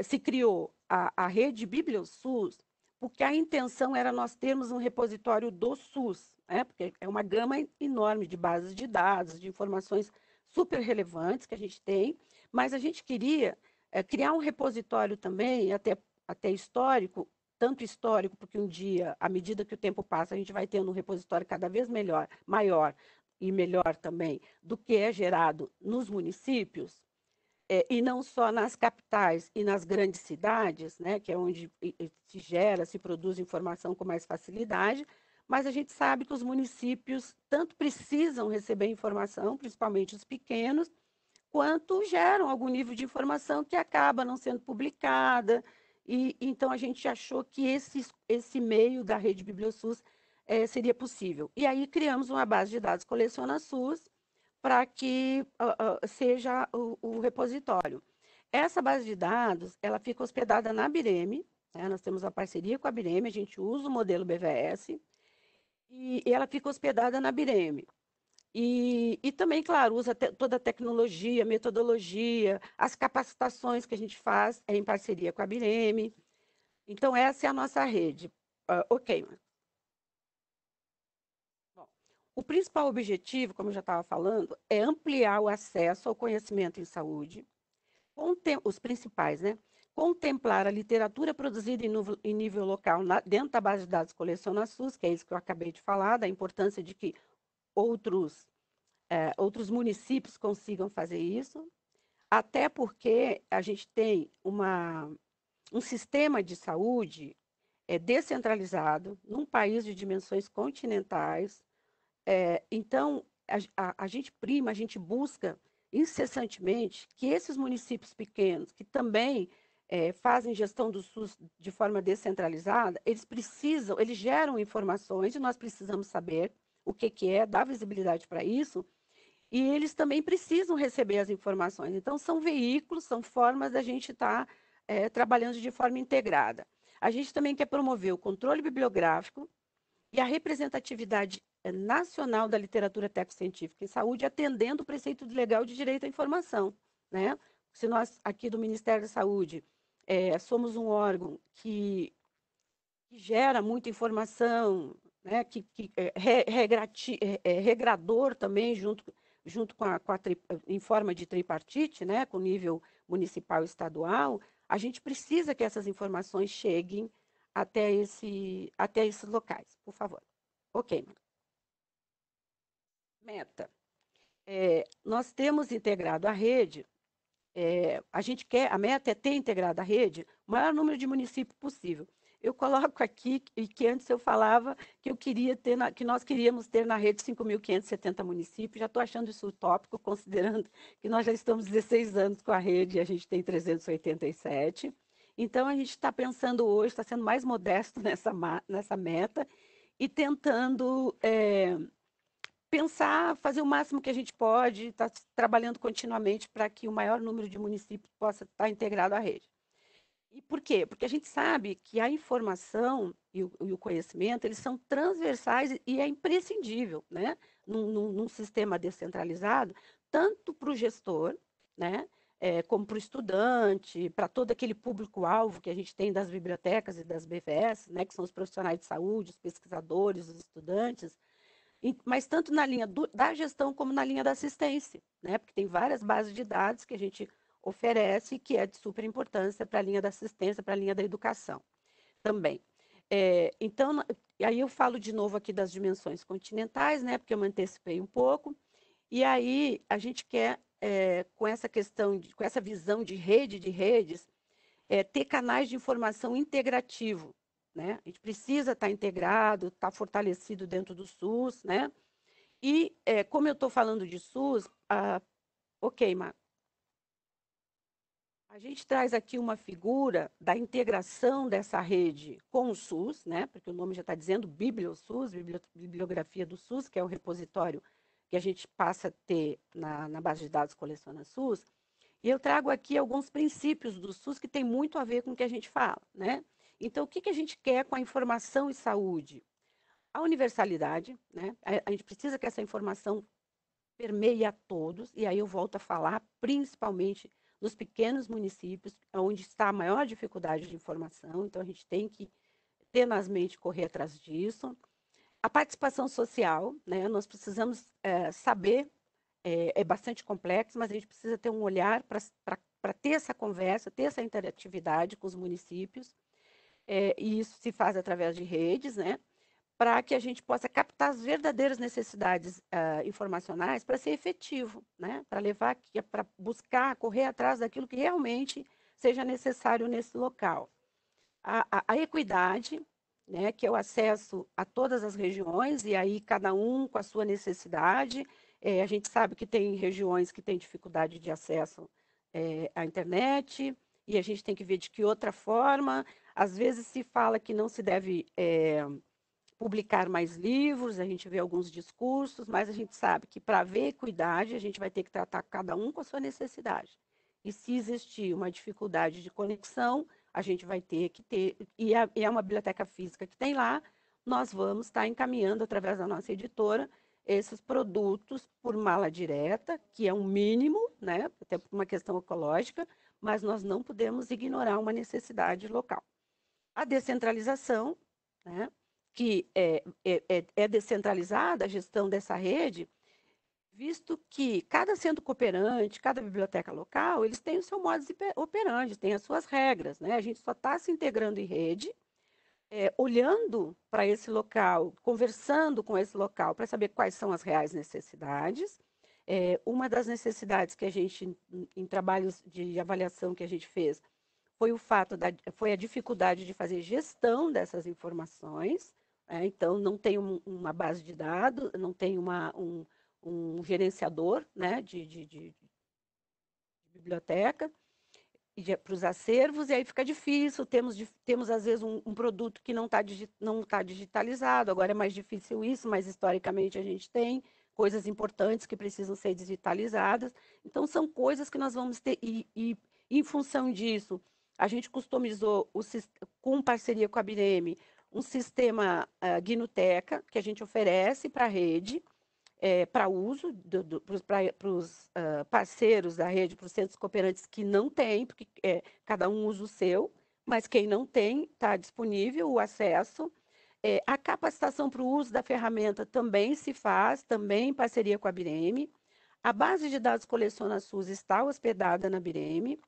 se criou a rede BiblioSUS, porque a intenção era nós termos um repositório do SUS, porque é uma gama enorme de bases de dados, de informações super relevantes que a gente tem, mas a gente queria criar um repositório também, até histórico, tanto histórico, porque um dia, à medida que o tempo passa, a gente vai tendo um repositório cada vez maior e melhor também, do que é gerado nos municípios, e não só nas capitais e nas grandes cidades, né, que é onde se produz informação com mais facilidade, mas a gente sabe que os municípios tanto precisam receber informação, principalmente os pequenos, quanto geram algum nível de informação que acaba não sendo publicada. E então a gente achou que esse meio da rede BiblioSUS seria possível. E aí criamos uma base de dados Coleciona SUS para que seja o repositório. Essa base de dados, ela fica hospedada na Bireme, né? Nós temos uma parceria com a Bireme, a gente usa o modelo BVS, e ela fica hospedada na Bireme. E também, claro, usa toda a tecnologia, metodologia, as capacitações que a gente faz em parceria com a Bireme. Então, essa é a nossa rede. Ok. Bom, o principal objetivo, como eu já estava falando, é ampliar o acesso ao conhecimento em saúde, os principais, né? Contemplar a literatura produzida em nível local dentro da base de dados Coleciona SUS, que é isso que eu acabei de falar, da importância de que outros municípios consigam fazer isso, até porque a gente tem um sistema de saúde descentralizado, num país de dimensões continentais. Então, a gente busca incessantemente que esses municípios pequenos, que também fazem gestão do SUS de forma descentralizada, eles geram informações e nós precisamos saber o que é, dar visibilidade para isso, e eles também precisam receber as informações. Então, são veículos, são formas da gente estar trabalhando de forma integrada. A gente também quer promover o controle bibliográfico e a representatividade nacional da literatura técnico-científica em saúde, atendendo o preceito legal de direito à informação, né? Se nós, aqui do Ministério da Saúde, somos um órgão que gera muita informação, né? Que regrador também, junto em forma de tripartite, né? Com nível municipal e estadual, a gente precisa que essas informações cheguem até esses locais, por favor. Ok. Meta. Nós temos integrado a rede, a meta é ter integrado a rede o maior número de municípios possível. Eu coloco aqui que antes eu falava que que nós queríamos ter na rede 5.570 municípios, já estou achando isso utópico, considerando que nós já estamos 16 anos com a rede e a gente tem 387. Então, a gente está pensando hoje, está sendo mais modesto nessa meta e tentando pensar, fazer o máximo que a gente pode, está trabalhando continuamente para que o maior número de municípios possa estar integrado à rede. E por quê? Porque a gente sabe que a informação e o conhecimento, eles são transversais e é imprescindível, né? Num sistema descentralizado, tanto para o gestor, né? Como para o estudante, para todo aquele público-alvo que a gente tem das bibliotecas e das BVS, né? Que são os profissionais de saúde, os pesquisadores, os estudantes, mas tanto na linha da gestão como na linha da assistência, né? Porque tem várias bases de dados que a gente oferece que é de super importância para a linha da assistência, para a linha da educação também. Então, aí eu falo de novo aqui das dimensões continentais, né, porque eu me antecipei um pouco, e aí a gente quer, com essa questão, com essa visão de redes, ter canais de informação integrativo, né? A gente precisa estar integrado, estar fortalecido dentro do SUS, né? E, como eu estou falando de SUS, ok, Marco, a gente traz aqui uma figura da integração dessa rede com o SUS, né? Porque o nome já está dizendo BiblioSUS, Bibliografia do SUS, que é o repositório que a gente passa a ter na base de dados Coleciona SUS. E eu trago aqui alguns princípios do SUS que tem muito a ver com o que a gente fala, né? Então, o que a gente quer com a informação e saúde? A universalidade, né? A gente precisa que essa informação permeie a todos, e aí eu volto a falar principalmente nos pequenos municípios, onde está a maior dificuldade de informação, então a gente tem que tenazmente correr atrás disso. A participação social, né? Nós precisamos saber, é bastante complexo, mas a gente precisa ter um olhar para ter essa conversa, ter essa interatividade com os municípios, e isso se faz através de redes, né? Para que a gente possa captar as verdadeiras necessidades informacionais para ser efetivo, né? Para levar, para buscar, correr atrás daquilo que realmente seja necessário nesse local. A equidade, né, que é o acesso a todas as regiões, e aí cada um com a sua necessidade. A gente sabe que tem regiões que têm dificuldade de acesso à internet, e a gente tem que ver de que outra forma. Às vezes se fala que não se deve publicar mais livros, a gente vê alguns discursos, mas a gente sabe que para haver equidade, a gente vai ter que tratar cada um com a sua necessidade. E se existir uma dificuldade de conexão, a gente vai ter que ter, e é uma biblioteca física que tem lá, nós vamos estar encaminhando, através da nossa editora, esses produtos por mala direta, que é um mínimo, né, até por uma questão ecológica, mas nós não podemos ignorar uma necessidade local. A descentralização, né, que é descentralizada a gestão dessa rede, visto que cada centro cooperante, cada biblioteca local, eles têm o seu modus operandi, têm as suas regras, né? A gente só está se integrando em rede, olhando para esse local, conversando com esse local, para saber quais são as reais necessidades. Uma das necessidades que a gente, em trabalhos de avaliação que a gente fez, foi a dificuldade de fazer gestão dessas informações. Então, não tem uma base de dados, não tem um gerenciador, né, de biblioteca para os acervos, e aí fica difícil. Temos às vezes, um produto que não tá digitalizado, agora é mais difícil isso, mas historicamente a gente tem coisas importantes que precisam ser digitalizadas. Então, são coisas que nós vamos ter, e em função disso, a gente customizou, com parceria com a BIREME, um sistema Guinoteca, que a gente oferece para a rede, para uso para os parceiros da rede, para os centros cooperantes que não têm, porque cada um usa o seu, mas quem não tem, está disponível o acesso. A capacitação para o uso da ferramenta também se faz, também em parceria com a BIREME. A base de dados Coleciona SUS está hospedada na BIREME.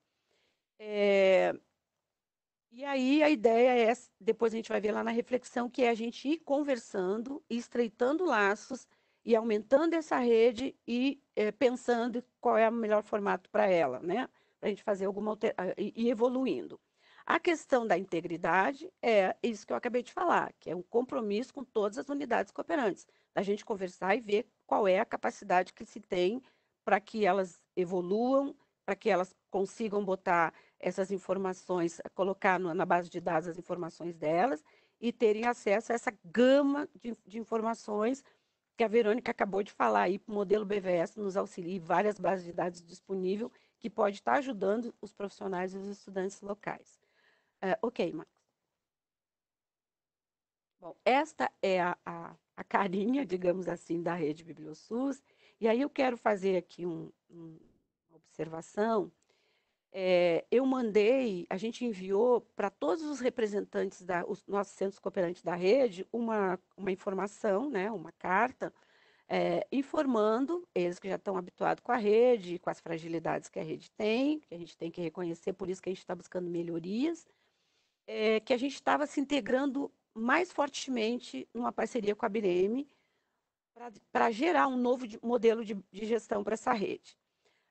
E aí a ideia é, depois a gente vai ver lá na reflexão, que é a gente ir conversando, estreitando laços e aumentando essa rede e pensando qual é o melhor formato para ela, né? Para a gente fazer alguma e evoluindo. A questão da integridade é isso que eu acabei de falar, que é um compromisso com todas as unidades cooperantes, da gente conversar e ver qual é a capacidade que se tem para que elas evoluam, para que elas consigam botar essas informações, colocar na base de dados as informações delas e terem acesso a essa gama de informações que a Verônica acabou de falar aí, o modelo BVS nos auxilia, várias bases de dados disponíveis, que pode estar ajudando os profissionais e os estudantes locais. Ok, Marcos. Bom, esta é a carinha, digamos assim, da rede BiblioSUS, e aí eu quero fazer aqui uma observação. A gente enviou para todos os representantes, os nossos centros cooperantes da rede, uma informação, né, uma carta, informando, eles que já estão habituados com a rede, com as fragilidades que a rede tem, que a gente tem que reconhecer, por isso que a gente está buscando melhorias, que a gente estava se integrando mais fortemente numa parceria com a BIREM para gerar um novo modelo de gestão para essa rede.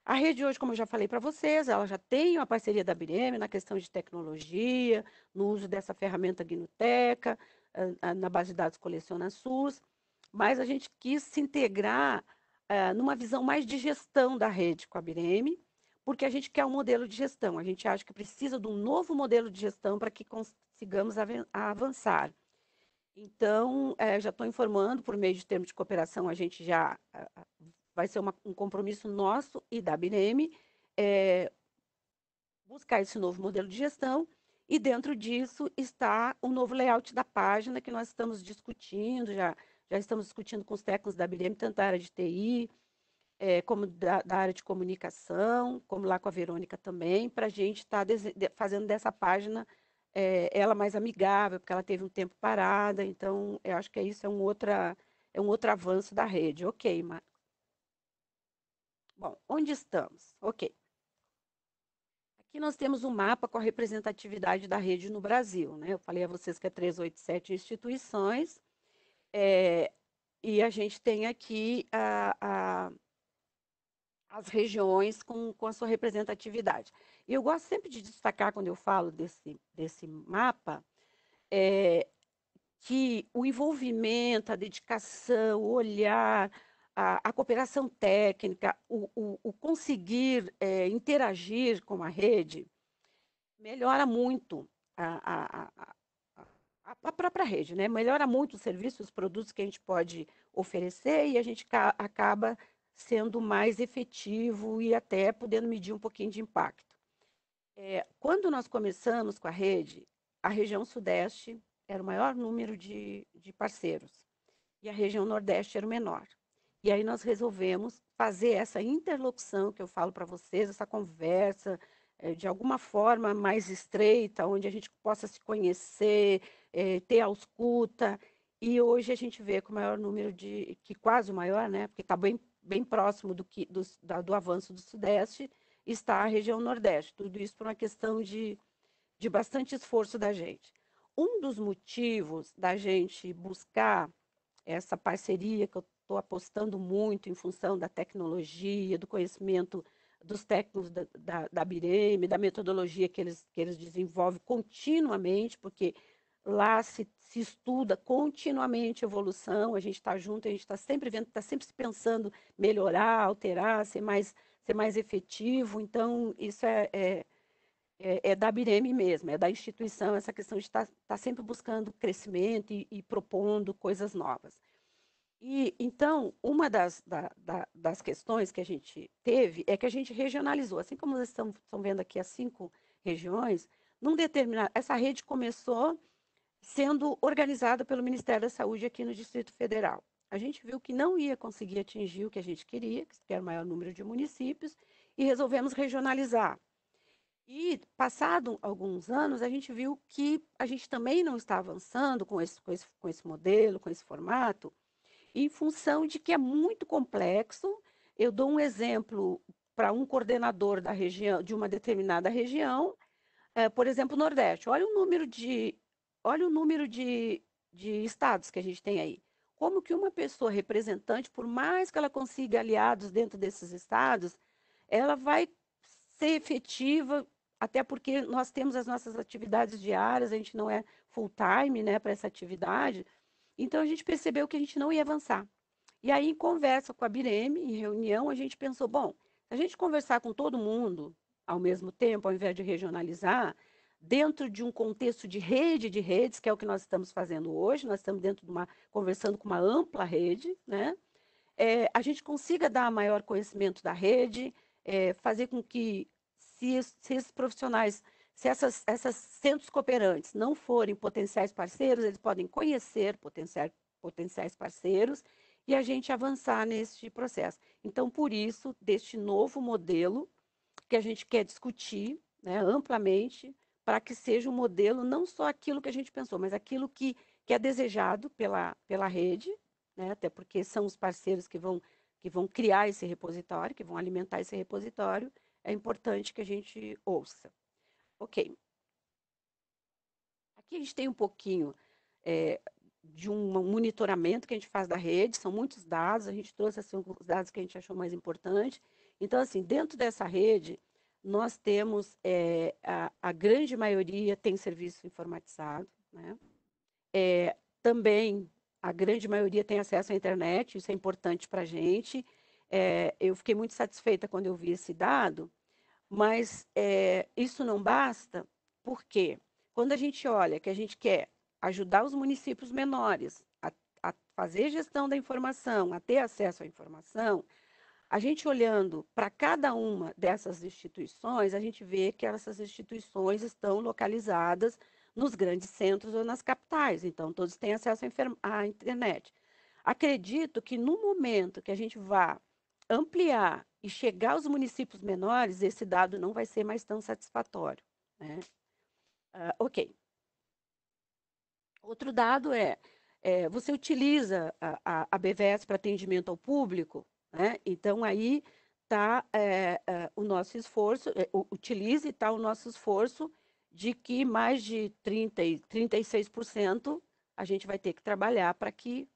A rede hoje, como eu já falei para vocês, ela já tem uma parceria da BIREM na questão de tecnologia, no uso dessa ferramenta Gnuteca, na base de dados Coleciona SUS, mas a gente quis se integrar numa visão mais de gestão da rede com a BIREM, porque a gente quer um modelo de gestão, a gente acha que precisa de um novo modelo de gestão para que consigamos avançar. Então, já estou informando, por meio de termos de cooperação, a gente já vai ser um compromisso nosso e da BIREM buscar esse novo modelo de gestão, e dentro disso está o novo layout da página que nós estamos discutindo, já estamos discutindo com os técnicos da BIREM, tanto da área de TI, como da área de comunicação, como lá com a Verônica também, para a gente estar fazendo dessa página ela mais amigável, porque ela teve um tempo parada, então eu acho que isso é um outro avanço da rede. Ok, Marcos. Bom, onde estamos? Ok. Aqui nós temos um mapa com a representatividade da rede no Brasil, né? Eu falei a vocês que é 387 instituições, e a gente tem aqui as regiões com a sua representatividade. E eu gosto sempre de destacar, quando eu falo desse mapa, que o envolvimento, a dedicação, o olhar, a cooperação técnica, o conseguir interagir com a rede, melhora muito a própria rede, né? Melhora muito o serviço, os produtos que a gente pode oferecer, e a gente acaba sendo mais efetivo e até podendo medir um pouquinho de impacto. Quando nós começamos com a rede, a região Sudeste era o maior número de parceiros e a região Nordeste era o menor. E aí nós resolvemos fazer essa interlocução que eu falo para vocês, essa conversa, de alguma forma mais estreita, onde a gente possa se conhecer, ter a ausculta. E hoje a gente vê que o maior número que quase o maior, né, porque está bem próximo do avanço do Sudeste, está a região Nordeste. Tudo isso por uma questão de bastante esforço da gente. Um dos motivos da gente buscar essa parceria, que eu estou apostando muito em função da tecnologia, do conhecimento dos técnicos da BIREM, da metodologia que eles desenvolvem continuamente, porque lá se estuda continuamente evolução, a gente está junto, a gente está sempre vendo, está sempre sempre melhorar, alterar, ser mais efetivo. Então, isso é da BIREM mesmo, é da instituição, essa questão de estar sempre buscando crescimento e propondo coisas novas. E, então, uma das questões que a gente teve é que a gente regionalizou, assim como vocês estão vendo aqui as 5 regiões, essa rede começou sendo organizada pelo Ministério da Saúde aqui no Distrito Federal. A gente viu que não ia conseguir atingir o que a gente queria, que era o maior número de municípios, e resolvemos regionalizar. E, passado alguns anos, a gente viu que a gente também não está avançando com esse modelo, com esse formato, em função de que é muito complexo. Eu dou um exemplo para um coordenador da região, de uma determinada região, por exemplo, Nordeste. Olha o número de estados que a gente tem aí. Como que uma pessoa representante, por mais que ela consiga aliados dentro desses estados, ela vai ser efetiva, até porque nós temos as nossas atividades diárias, a gente não é full-time, né, para essa atividade. Então, a gente percebeu que a gente não ia avançar. E aí, em conversa com a BIREM, em reunião, a gente pensou, bom, se a gente conversar com todo mundo ao mesmo tempo, ao invés de regionalizar, dentro de um contexto de rede de redes, que é o que nós estamos fazendo hoje, nós estamos conversando com uma ampla rede, né? A gente consiga dar maior conhecimento da rede, fazer com que, se esses profissionais, se essas centros cooperantes não forem potenciais parceiros, eles podem conhecer potenciais parceiros e a gente avançar nesse processo. Então, por isso, deste novo modelo que a gente quer discutir, né, amplamente, para que seja um modelo não só aquilo que a gente pensou, mas aquilo que é desejado pela rede, né, até porque são os parceiros que vão criar esse repositório, que vão alimentar esse repositório. É importante que a gente ouça. Ok. Aqui a gente tem um pouquinho de um monitoramento que a gente faz da rede, são muitos dados, a gente trouxe assim, os dados que a gente achou mais importantes. Então, assim, dentro dessa rede, nós temos, a grande maioria tem serviço informatizado, né? Também a grande maioria tem acesso à internet, isso é importante para a gente. Eu fiquei muito satisfeita quando eu vi esse dado, mas isso não basta, porque quando a gente olha que a gente quer ajudar os municípios menores a fazer gestão da informação, a ter acesso à informação, a gente olhando para cada uma dessas instituições, a gente vê que essas instituições estão localizadas nos grandes centros ou nas capitais, então todos têm acesso à internet. Acredito que no momento que a gente vá ampliar e chegar aos municípios menores, esse dado não vai ser mais tão satisfatório, né? Ok. Outro dado você utiliza a BVS para atendimento ao público, né? Então, aí está o nosso esforço, utilize tá, o nosso esforço de que mais de 36% a gente vai ter que trabalhar para que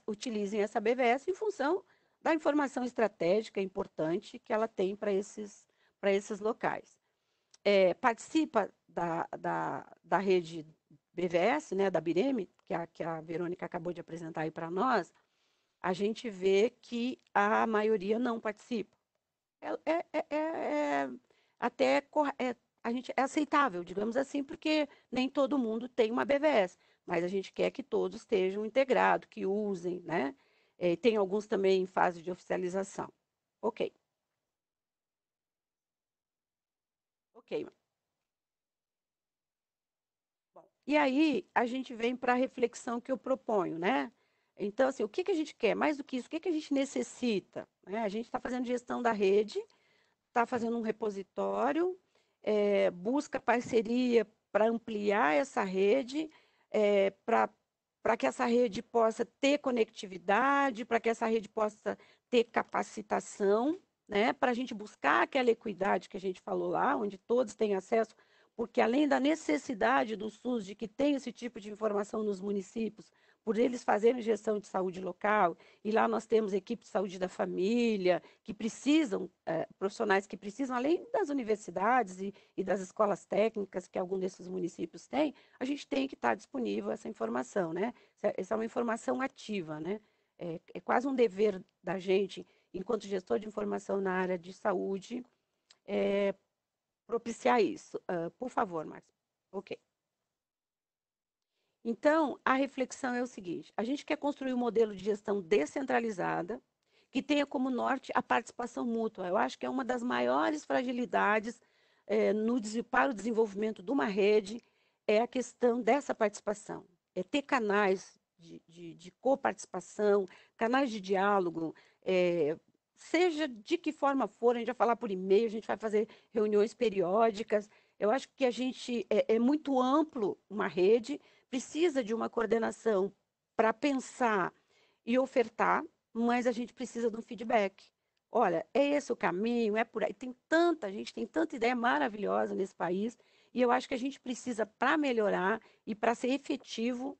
utilizem essa BVS em função da informação estratégica importante que ela tem para esses locais. Participa da rede BVS, né, da BIREME, que a Verônica acabou de apresentar aí para nós, a gente vê que a maioria não participa. Até a gente é aceitável, digamos assim, porque nem todo mundo tem uma BVS, mas a gente quer que todos estejam integrados, que usem, né? Tem alguns também em fase de oficialização. Ok. Ok. Bom, e aí a gente vem para a reflexão que eu proponho, né? Então, assim, o que a gente quer? Mais do que isso, o que a gente necessita? Né? A gente está fazendo gestão da rede, está fazendo um repositório, busca parceria para ampliar essa rede, para que essa rede possa ter conectividade, para que essa rede possa ter capacitação, né? Para a gente buscar aquela equidade que a gente falou lá, onde todos têm acesso, porque além da necessidade do SUS de que tenha esse tipo de informação nos municípios, por eles fazerem gestão de saúde local, e lá nós temos equipe de saúde da família, que precisam, profissionais que precisam, além das universidades e das escolas técnicas que algum desses municípios têm, a gente tem que estar disponível essa informação, né? Essa é uma informação ativa, né? É quase um dever da gente, enquanto gestor de informação na área de saúde, propiciar isso. Por favor, Marcos. Ok. Então, a reflexão é o seguinte: a gente quer construir um modelo de gestão descentralizada que tenha como norte a participação mútua. Eu acho que é uma das maiores fragilidades para o desenvolvimento de uma rede, é a questão dessa participação. É ter canais de coparticipação, canais de diálogo, seja de que forma for, a gente vai falar por e-mail, a gente vai fazer reuniões periódicas. Eu acho que a gente é muito amplo uma rede, precisa de uma coordenação para pensar e ofertar, mas a gente precisa de um feedback. Olha, é esse o caminho, é por aí. A gente tem tanta ideia maravilhosa nesse país, e eu acho que a gente precisa, para melhorar e para ser efetivo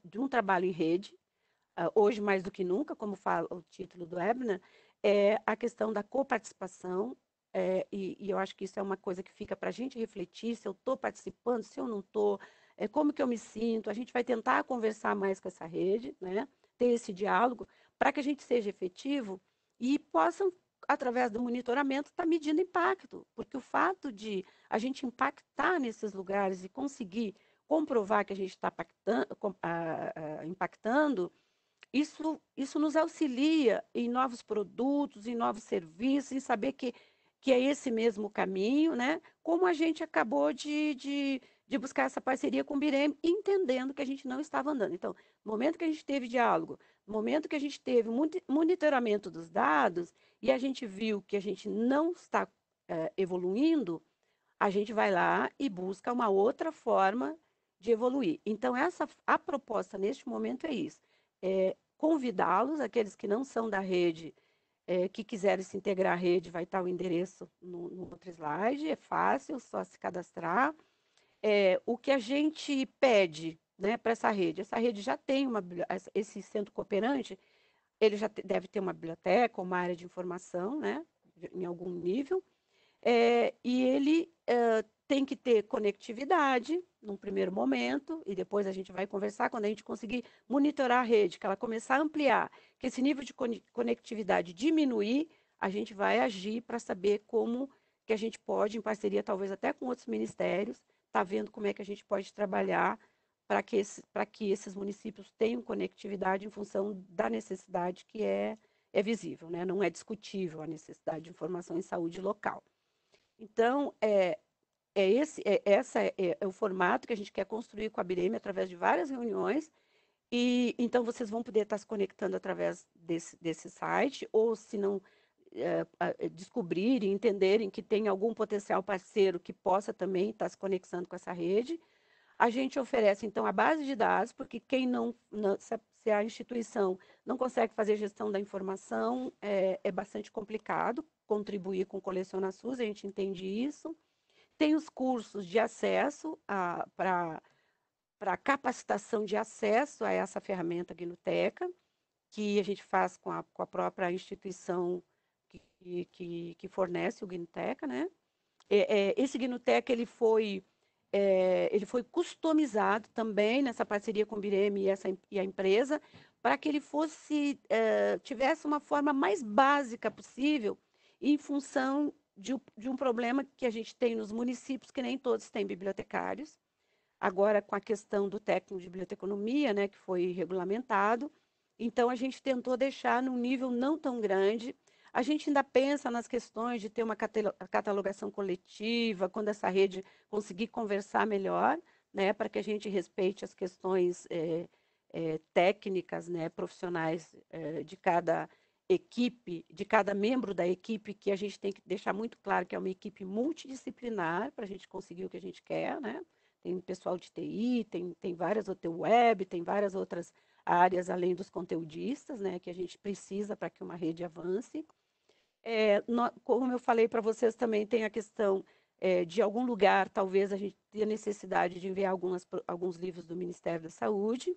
de um trabalho em rede, hoje mais do que nunca, como fala o título do webinar, é a questão da coparticipação, e eu acho que isso é uma coisa que fica para a gente refletir, se eu estou participando, se eu não estou, como que eu me sinto. A gente vai tentar conversar mais com essa rede, né? Ter esse diálogo, para que a gente seja efetivo e possam, através do monitoramento, estar medindo impacto, porque o fato de a gente impactar nesses lugares e conseguir comprovar que a gente está impactando, isso nos auxilia em novos produtos, em novos serviços, em saber que é esse mesmo caminho, né? Como a gente acabou de buscar essa parceria com o Birem, entendendo que a gente não estava andando. Então, no momento que a gente teve diálogo, no momento que a gente teve monitoramento dos dados e a gente viu que a gente não está evoluindo, a gente vai lá e busca uma outra forma de evoluir. Então, a proposta neste momento é isso. Convidá-los, aqueles que não são da rede, que quiserem se integrar à rede, vai estar o endereço no outro slide, é fácil, só se cadastrar. O que a gente pede né, para essa rede. Essa rede já tem esse centro cooperante, ele já deve ter uma biblioteca, uma área de informação, né, em algum nível, e ele tem que ter conectividade num primeiro momento, e depois a gente vai conversar quando a gente conseguir monitorar a rede, que ela começar a ampliar, que esse nível de conectividade diminuir, a gente vai agir para saber como que a gente pode, em parceria talvez até com outros ministérios, estar vendo como é que a gente pode trabalhar para que esses municípios tenham conectividade em função da necessidade que é visível, né? Não é discutível a necessidade de informação em saúde local. Então, esse é o formato que a gente quer construir com a Bireme através de várias reuniões, e então vocês vão poder estar se conectando através desse site, ou se não descobrirem, entenderem que tem algum potencial parceiro que possa também estar se conectando com essa rede. A gente oferece, então, a base de dados, porque quem se a instituição não consegue fazer gestão da informação, é bastante complicado contribuir com o Coleciona SUS, a gente entende isso. Tem os cursos de acesso para capacitação de acesso a essa ferramenta Gnuteca, que a gente faz com a própria instituição que fornece o Gnuteca, né? Esse Gnuteca, ele foi customizado também nessa parceria com o Bireme e a empresa, para que ele tivesse uma forma mais básica possível, em função de um problema que a gente tem nos municípios, que nem todos têm bibliotecários. Agora, com a questão do técnico de biblioteconomia, né, que foi regulamentado, então a gente tentou deixar num nível não tão grande. A gente ainda pensa nas questões de ter uma catalogação coletiva, quando essa rede conseguir conversar melhor, né, para que a gente respeite as questões técnicas, né, profissionais de cada equipe, de cada membro da equipe, que a gente tem que deixar muito claro que é uma equipe multidisciplinar para a gente conseguir o que a gente quer, né? Tem pessoal de TI, tem várias outras web, tem várias outras áreas além dos conteudistas, né, que a gente precisa para que uma rede avance. Como eu falei para vocês, também tem a questão de algum lugar, talvez a gente tenha necessidade de enviar alguns livros do Ministério da Saúde,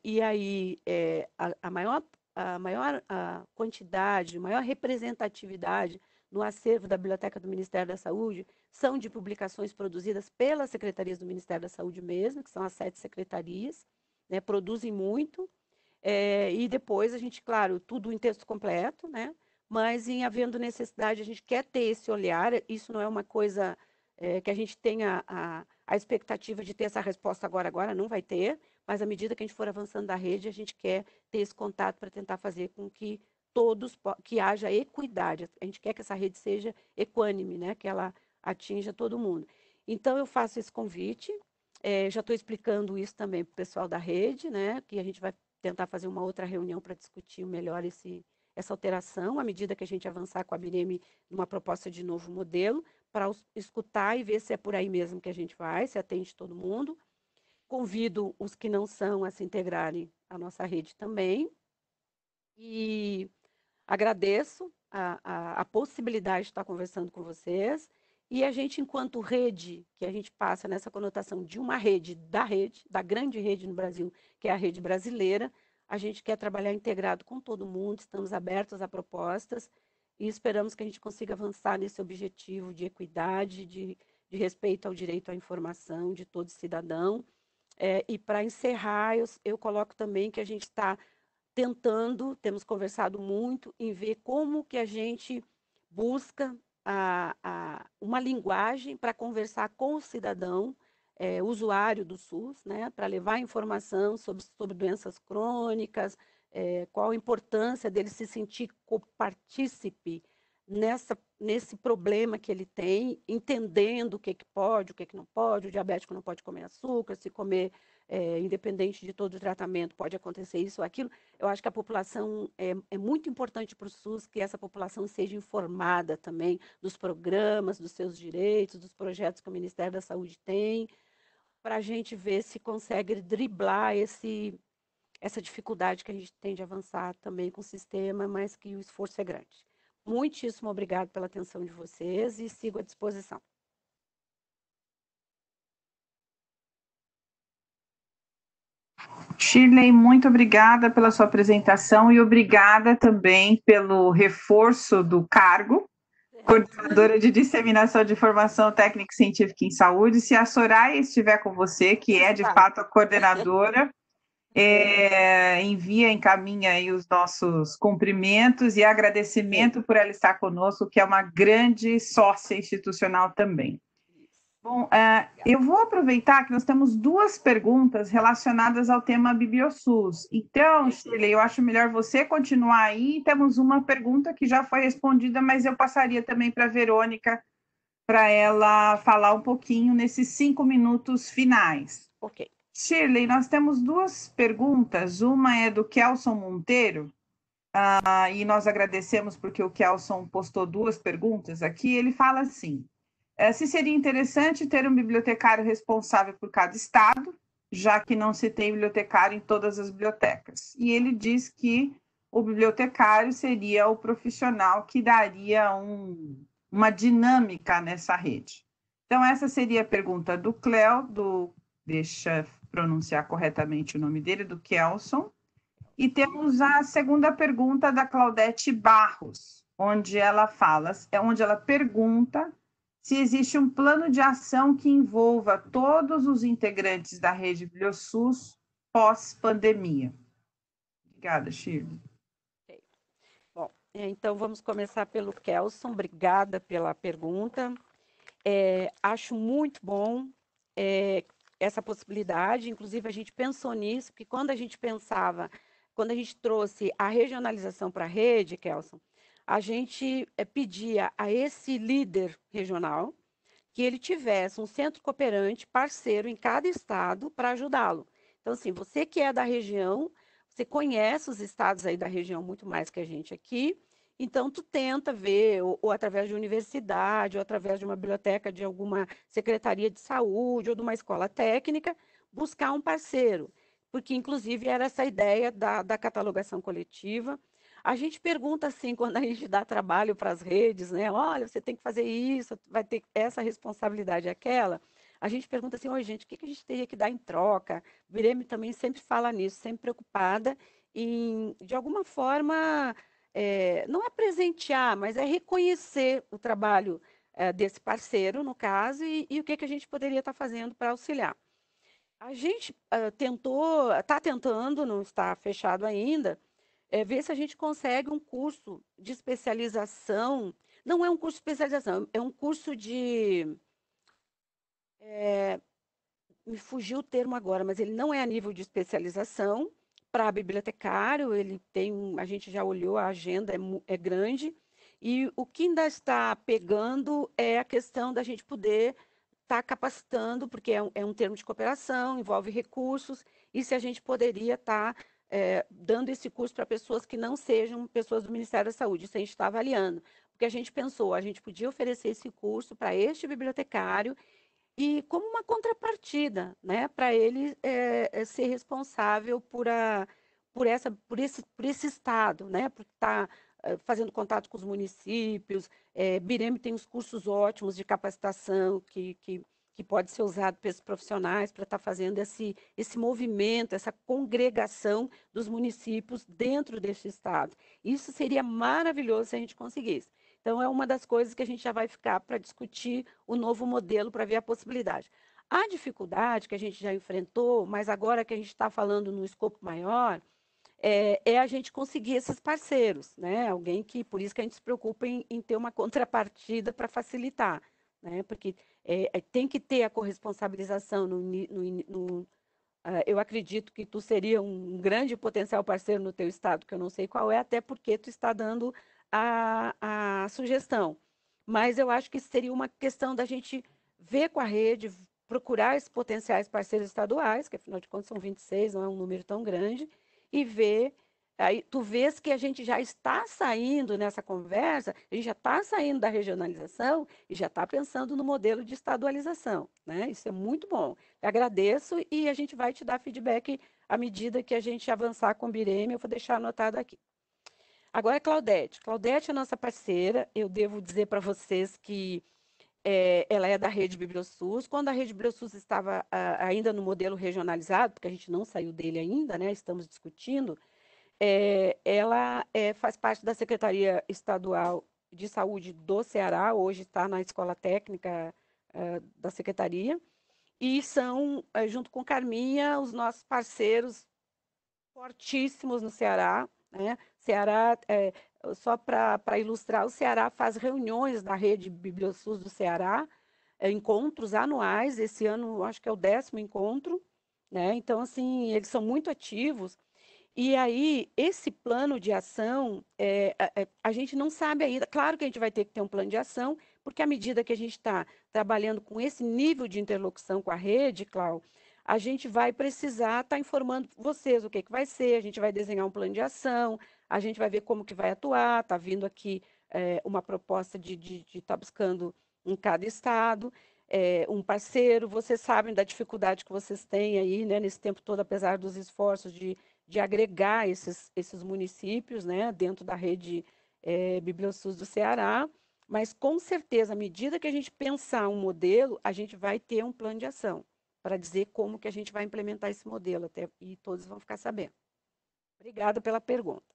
e aí a maior quantidade, a maior representatividade no acervo da Biblioteca do Ministério da Saúde são de publicações produzidas pelas secretarias do Ministério da Saúde mesmo, que são as 7 secretarias, né, produzem muito, e depois a gente, claro, tudo em texto completo, né, mas em havendo necessidade, a gente quer ter esse olhar, isso não é uma coisa que a gente tenha a expectativa de ter essa resposta agora não vai ter, mas à medida que a gente for avançando da rede, a gente quer ter esse contato para tentar fazer com que que haja equidade. A gente quer que essa rede seja equânime, né? Que ela atinja todo mundo. Então, eu faço esse convite, já estou explicando isso também para o pessoal da rede, né? Que a gente vai tentar fazer uma outra reunião para discutir melhor essa alteração, à medida que a gente avançar com a Bireme numa proposta de novo modelo, para escutar e ver se é por aí mesmo que a gente vai, se atende todo mundo. Convido os que não são a se integrarem à nossa rede também. E agradeço a possibilidade de estar conversando com vocês. E a gente, enquanto rede, que a gente passa nessa conotação de uma rede, da grande rede no Brasil, que é a rede brasileira, a gente quer trabalhar integrado com todo mundo, estamos abertos a propostas e esperamos que a gente consiga avançar nesse objetivo de equidade, de respeito ao direito à informação de todo cidadão. E para encerrar, eu coloco também que a gente está temos conversado muito em ver como que a gente busca uma linguagem para conversar com o cidadão, usuário do SUS, né, para levar informação sobre doenças crônicas, qual a importância dele se sentir copartícipe nesse problema que ele tem, entendendo o que pode, o que não pode, o diabético não pode comer açúcar, se comer, independente de todo o tratamento, pode acontecer isso ou aquilo. Eu acho que a população é muito importante para o SUS que essa população seja informada também dos programas, dos seus direitos, dos projetos que o Ministério da Saúde tem, para a gente ver se consegue driblar essa dificuldade que a gente tem de avançar também com o sistema, mas que o esforço é grande. Muitíssimo obrigado pela atenção de vocês e sigo à disposição. Shirley, muito obrigada pela sua apresentação e obrigada também pelo reforço do cargo, coordenadora de disseminação de informação técnica e científica em saúde. Se a Soraya estiver com você, que é de fato a coordenadora, encaminha aí os nossos cumprimentos e agradecimento por ela estar conosco, que é uma grande sócia institucional também. Bom, eu vou aproveitar que nós temos duas perguntas relacionadas ao tema BiblioSUS. Então, Shirley, eu acho melhor você continuar aí. Temos uma pergunta que já foi respondida, mas eu passaria também para a Verônica, para ela falar um pouquinho nesses 5 minutos finais. Ok. Shirley, nós temos duas perguntas. Uma é do Kelson Monteiro, e nós agradecemos porque o Kelson postou duas perguntas aqui. Ele fala assim: se seria interessante ter um bibliotecário responsável por cada estado, já que não se tem bibliotecário em todas as bibliotecas. E ele diz que o bibliotecário seria o profissional que daria uma dinâmica nessa rede. Então, essa seria a pergunta do Cléo, deixa eu pronunciar corretamente o nome dele, do Kelson. E temos a segunda pergunta da Claudete Barros, onde ela pergunta se existe um plano de ação que envolva todos os integrantes da rede BiblioSUS pós-pandemia. Obrigada, Shirley. Bom, então vamos começar pelo Kelson. Obrigada pela pergunta. Acho muito bom essa possibilidade, inclusive a gente pensou nisso, porque quando a gente trouxe a regionalização para a rede, Kelson, a gente pedia a esse líder regional que ele tivesse um centro cooperante parceiro em cada estado para ajudá-lo. Então, assim, você que é da região, você conhece os estados aí da região muito mais que a gente aqui, então tu tenta ver, ou através de universidade, ou através de uma biblioteca de alguma secretaria de saúde, ou de uma escola técnica, buscar um parceiro, porque inclusive era essa ideia da catalogação coletiva. A gente pergunta assim, quando a gente dá trabalho para as redes, né? Olha, você tem que fazer isso, vai ter essa responsabilidade, aquela. A gente pergunta assim, oi, gente, o que a gente teria que dar em troca? O Vireme também sempre fala nisso, sempre preocupada em, de alguma forma, não é presentear, mas é reconhecer o trabalho desse parceiro, no caso, e o que a gente poderia estar fazendo para auxiliar. A gente está tentando, não está fechado ainda, ver se a gente consegue um curso de especialização. Não é um curso de especialização, é um curso de... me fugiu o termo agora, mas ele não é a nível de especialização para bibliotecário, ele tem, a gente já olhou, a agenda é grande, e o que ainda está pegando é a questão da gente poder estar capacitando, porque é um termo de cooperação, envolve recursos, e se a gente poderia estar dando esse curso para pessoas que não sejam pessoas do Ministério da Saúde. Isso a gente está avaliando. Porque a gente pensou, a gente podia oferecer esse curso para este bibliotecário e como uma contrapartida, né, para ele ser responsável por esse estado, né, por estar fazendo contato com os municípios. Bireme tem uns cursos ótimos de capacitação que pode ser usado por esses profissionais para estar fazendo esse movimento, essa congregação dos municípios dentro deste estado. Isso seria maravilhoso se a gente conseguisse. Então, é uma das coisas que a gente já vai ficar para discutir o novo modelo, para ver a possibilidade. A dificuldade que a gente já enfrentou, mas agora que a gente está falando no escopo maior, a gente conseguir esses parceiros, né? Alguém que, por isso que a gente se preocupa em ter uma contrapartida para facilitar, né? Porque tem que ter a corresponsabilização eu acredito que tu seria um grande potencial parceiro no teu estado, que eu não sei qual é, até porque tu está dando a sugestão. Mas eu acho que seria uma questão da gente ver com a rede, procurar esses potenciais parceiros estaduais, que afinal de contas são 26, não é um número tão grande, e ver. Aí tu vês que a gente já está saindo nessa conversa, a gente já está saindo da regionalização e já está pensando no modelo de estadualização, né? Isso é muito bom. Eu agradeço e a gente vai te dar feedback à medida que a gente avançar com o Bireme, eu vou deixar anotado aqui. Agora, Claudete. Claudete é nossa parceira, eu devo dizer para vocês que ela é da Rede BiblioSUS. Quando a Rede BiblioSUS estava ainda no modelo regionalizado, porque a gente não saiu dele ainda, né, estamos discutindo, ela faz parte da Secretaria Estadual de Saúde do Ceará, hoje está na Escola Técnica da Secretaria, e são, junto com Carminha, os nossos parceiros fortíssimos no Ceará, né? Ceará, só para ilustrar, o Ceará faz reuniões da Rede BiblioSUS do Ceará, encontros anuais. Esse ano acho que é o 10º encontro, né? Então, assim, eles são muito ativos. E aí, esse plano de ação, a gente não sabe ainda. Claro que a gente vai ter que ter um plano de ação, porque à medida que a gente está trabalhando com esse nível de interlocução com a rede, Cláudio, a gente vai precisar estar informando vocês o que vai ser, a gente vai desenhar um plano de ação, a gente vai ver como que vai atuar, está vindo aqui uma proposta de estar buscando em cada estado um parceiro. Vocês sabem da dificuldade que vocês têm aí, né, nesse tempo todo, apesar dos esforços de agregar esses municípios, né, dentro da rede BiblioSUS do Ceará, mas com certeza, à medida que a gente pensar um modelo, a gente vai ter um plano de ação para dizer como que a gente vai implementar esse modelo, até, e todos vão ficar sabendo. Obrigada pela pergunta.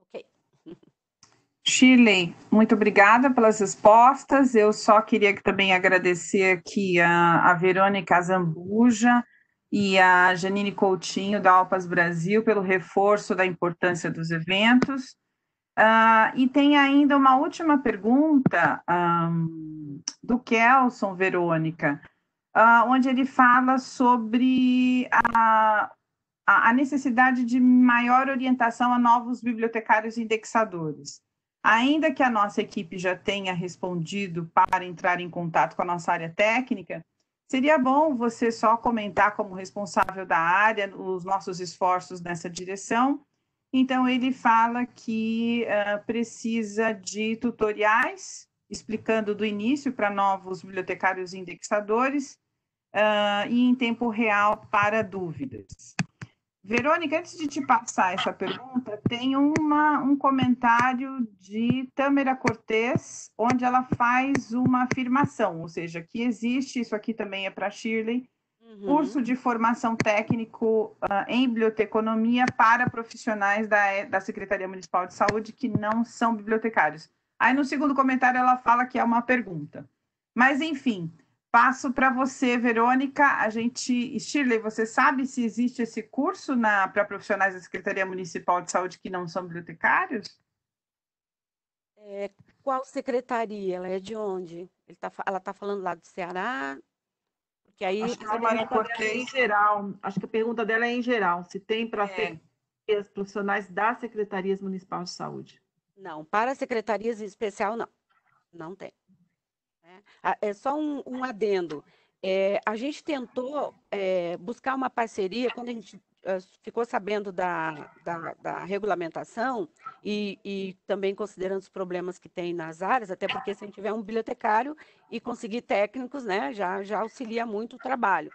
Ok. Shirley, muito obrigada pelas respostas. Eu só queria também agradecer aqui a Verônica Zambuja e a Janine Coutinho, da Alpas Brasil, pelo reforço da importância dos eventos. E tem ainda uma última pergunta do Kelson, Verônica, onde ele fala sobre a necessidade de maior orientação a novos bibliotecários e indexadores. Ainda que a nossa equipe já tenha respondido para entrar em contato com a nossa área técnica, seria bom você só comentar como responsável da área os nossos esforços nessa direção. Então, ele fala que precisa de tutoriais, explicando do início para novos bibliotecários e indexadores, e em tempo real para dúvidas. Verônica, antes de te passar essa pergunta, tem um comentário de Tâmara Cortez, onde ela faz uma afirmação, ou seja, que existe, isso aqui também é para Shirley, curso de formação técnico em biblioteconomia para profissionais da Secretaria Municipal de Saúde que não são bibliotecários. Aí no segundo comentário ela fala que é uma pergunta. Mas, enfim, passo para você, Verônica. Shirley, você sabe se existe esse curso para profissionais da Secretaria Municipal de Saúde que não são bibliotecários? Qual secretaria? Ela é de onde? Ela está falando lá do Ceará? Porque aí acho que a pergunta dela é em geral. Acho que a pergunta dela é em geral. Se tem para os profissionais das secretarias municipais de saúde. Não, para secretarias em especial, não. Não tem. É só um adendo. A gente tentou buscar uma parceria quando a gente ficou sabendo da regulamentação e também considerando os problemas que tem nas áreas, até porque se a gente tiver um bibliotecário e conseguir técnicos, né, já auxilia muito o trabalho.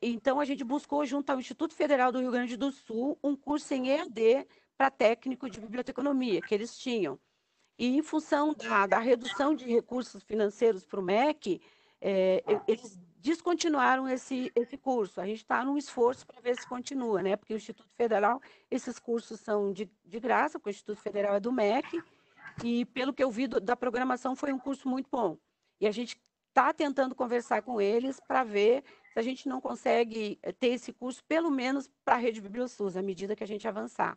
Então, a gente buscou, junto ao Instituto Federal do Rio Grande do Sul, um curso em EAD para técnico de biblioteconomia, que eles tinham. E, em função da redução de recursos financeiros para o MEC, eles descontinuaram esse curso. A gente está num esforço para ver se continua, né? Porque o Instituto Federal, esses cursos são de graça, porque o Instituto Federal é do MEC, e, pelo que eu vi da programação, foi um curso muito bom. E a gente está tentando conversar com eles para ver se a gente não consegue ter esse curso, pelo menos para a Rede BiblioSUS, à medida que a gente avançar.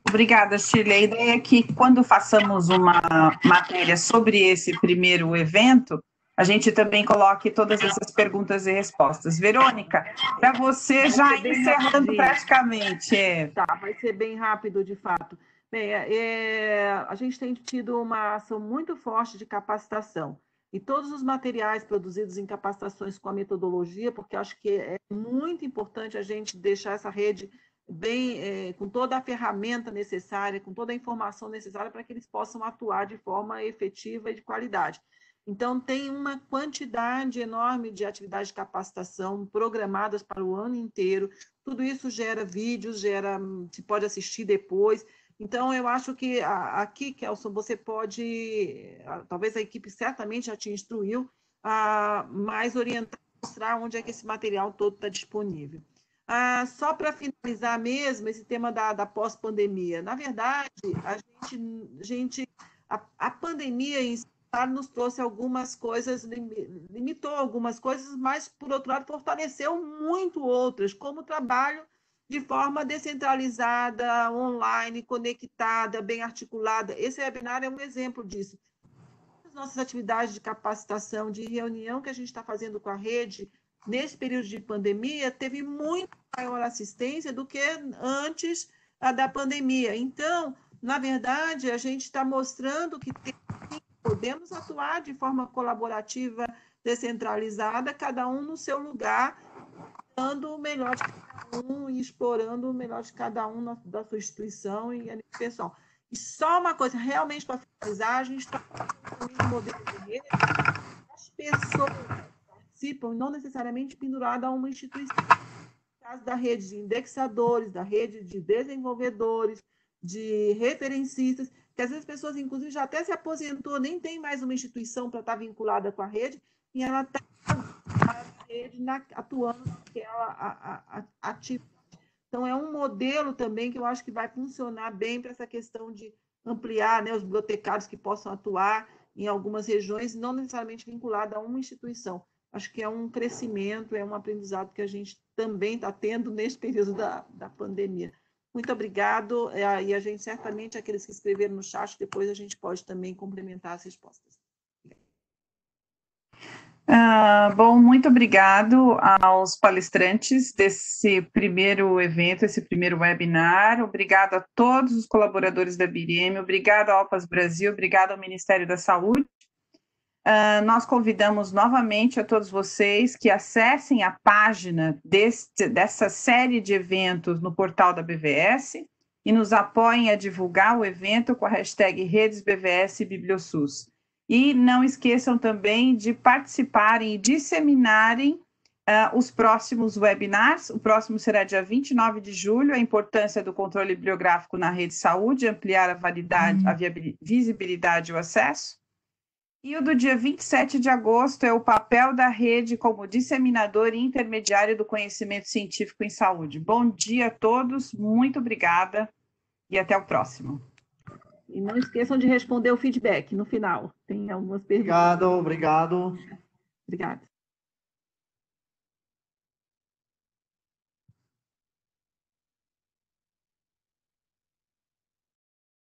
Obrigada, Shirley. A ideia é que, quando façamos uma matéria sobre esse primeiro evento, a gente também coloque todas essas perguntas e respostas. Verônica, para você, já encerrando praticamente. Tá, vai ser bem rápido, de fato. Bem, a gente tem tido uma ação muito forte de capacitação. E todos os materiais produzidos em capacitações com a metodologia, porque acho que é muito importante a gente deixar essa rede bem, com toda a ferramenta necessária, com toda a informação necessária para que eles possam atuar de forma efetiva e de qualidade. Então, tem uma quantidade enorme de atividades de capacitação programadas para o ano inteiro. Tudo isso gera vídeos, se pode assistir depois. Então, eu acho que aqui, Kelson, você pode, talvez a equipe certamente já te instruiu, mais orientar, mostrar onde é que esse material todo está disponível. Só para finalizar mesmo, esse tema da pós-pandemia. Na verdade, a pandemia em si nos trouxe algumas coisas, limitou algumas coisas, mas, por outro lado, fortaleceu muito outras, como o trabalho de forma descentralizada, online, conectada, bem articulada. Esse webinar é um exemplo disso. As nossas atividades de capacitação, de reunião que a gente está fazendo com a rede, nesse período de pandemia, teve muito maior assistência do que antes da pandemia. Então, na verdade, a gente está mostrando que podemos atuar de forma colaborativa, descentralizada, cada um no seu lugar, dando o melhor de cada um e explorando o melhor de cada um da sua instituição e a nível pessoal. E só uma coisa, realmente, para finalizar, a gente está fazendo um modelo de rede, as pessoas participam, não necessariamente penduradas a uma instituição. No caso da rede de indexadores, da rede de desenvolvedores, de referencistas, que às vezes as pessoas, inclusive, já até se aposentou, nem tem mais uma instituição para estar vinculada com a rede, e ela está na rede atuando naquela atividade. Então, é um modelo também que eu acho que vai funcionar bem para essa questão de ampliar, né, os bibliotecários que possam atuar em algumas regiões, não necessariamente vinculada a uma instituição. Acho que é um crescimento, é um aprendizado que a gente também está tendo nesse período da pandemia. Muito obrigado, e a gente certamente, aqueles que escreveram no chat, depois a gente pode também complementar as respostas. Bom, muito obrigado aos palestrantes desse primeiro evento, esse primeiro webinar. Obrigado a todos os colaboradores da BIREM, obrigado ao ALPAS Brasil, obrigado ao Ministério da Saúde. Nós convidamos novamente a todos vocês que acessem a página dessa série de eventos no portal da BVS e nos apoiem a divulgar o evento com a hashtag RedesBVS e BiblioSUS. E não esqueçam também de participarem e disseminarem os próximos webinars. O próximo será dia 29 de julho, a importância do controle bibliográfico na rede de saúde, ampliar a validade, a visibilidade e o acesso. E o do dia 27 de agosto é o papel da rede como disseminador e intermediário do conhecimento científico em saúde. Bom dia a todos, muito obrigada e até o próximo. E não esqueçam de responder o feedback no final. Tem algumas perguntas. Obrigado. Obrigada.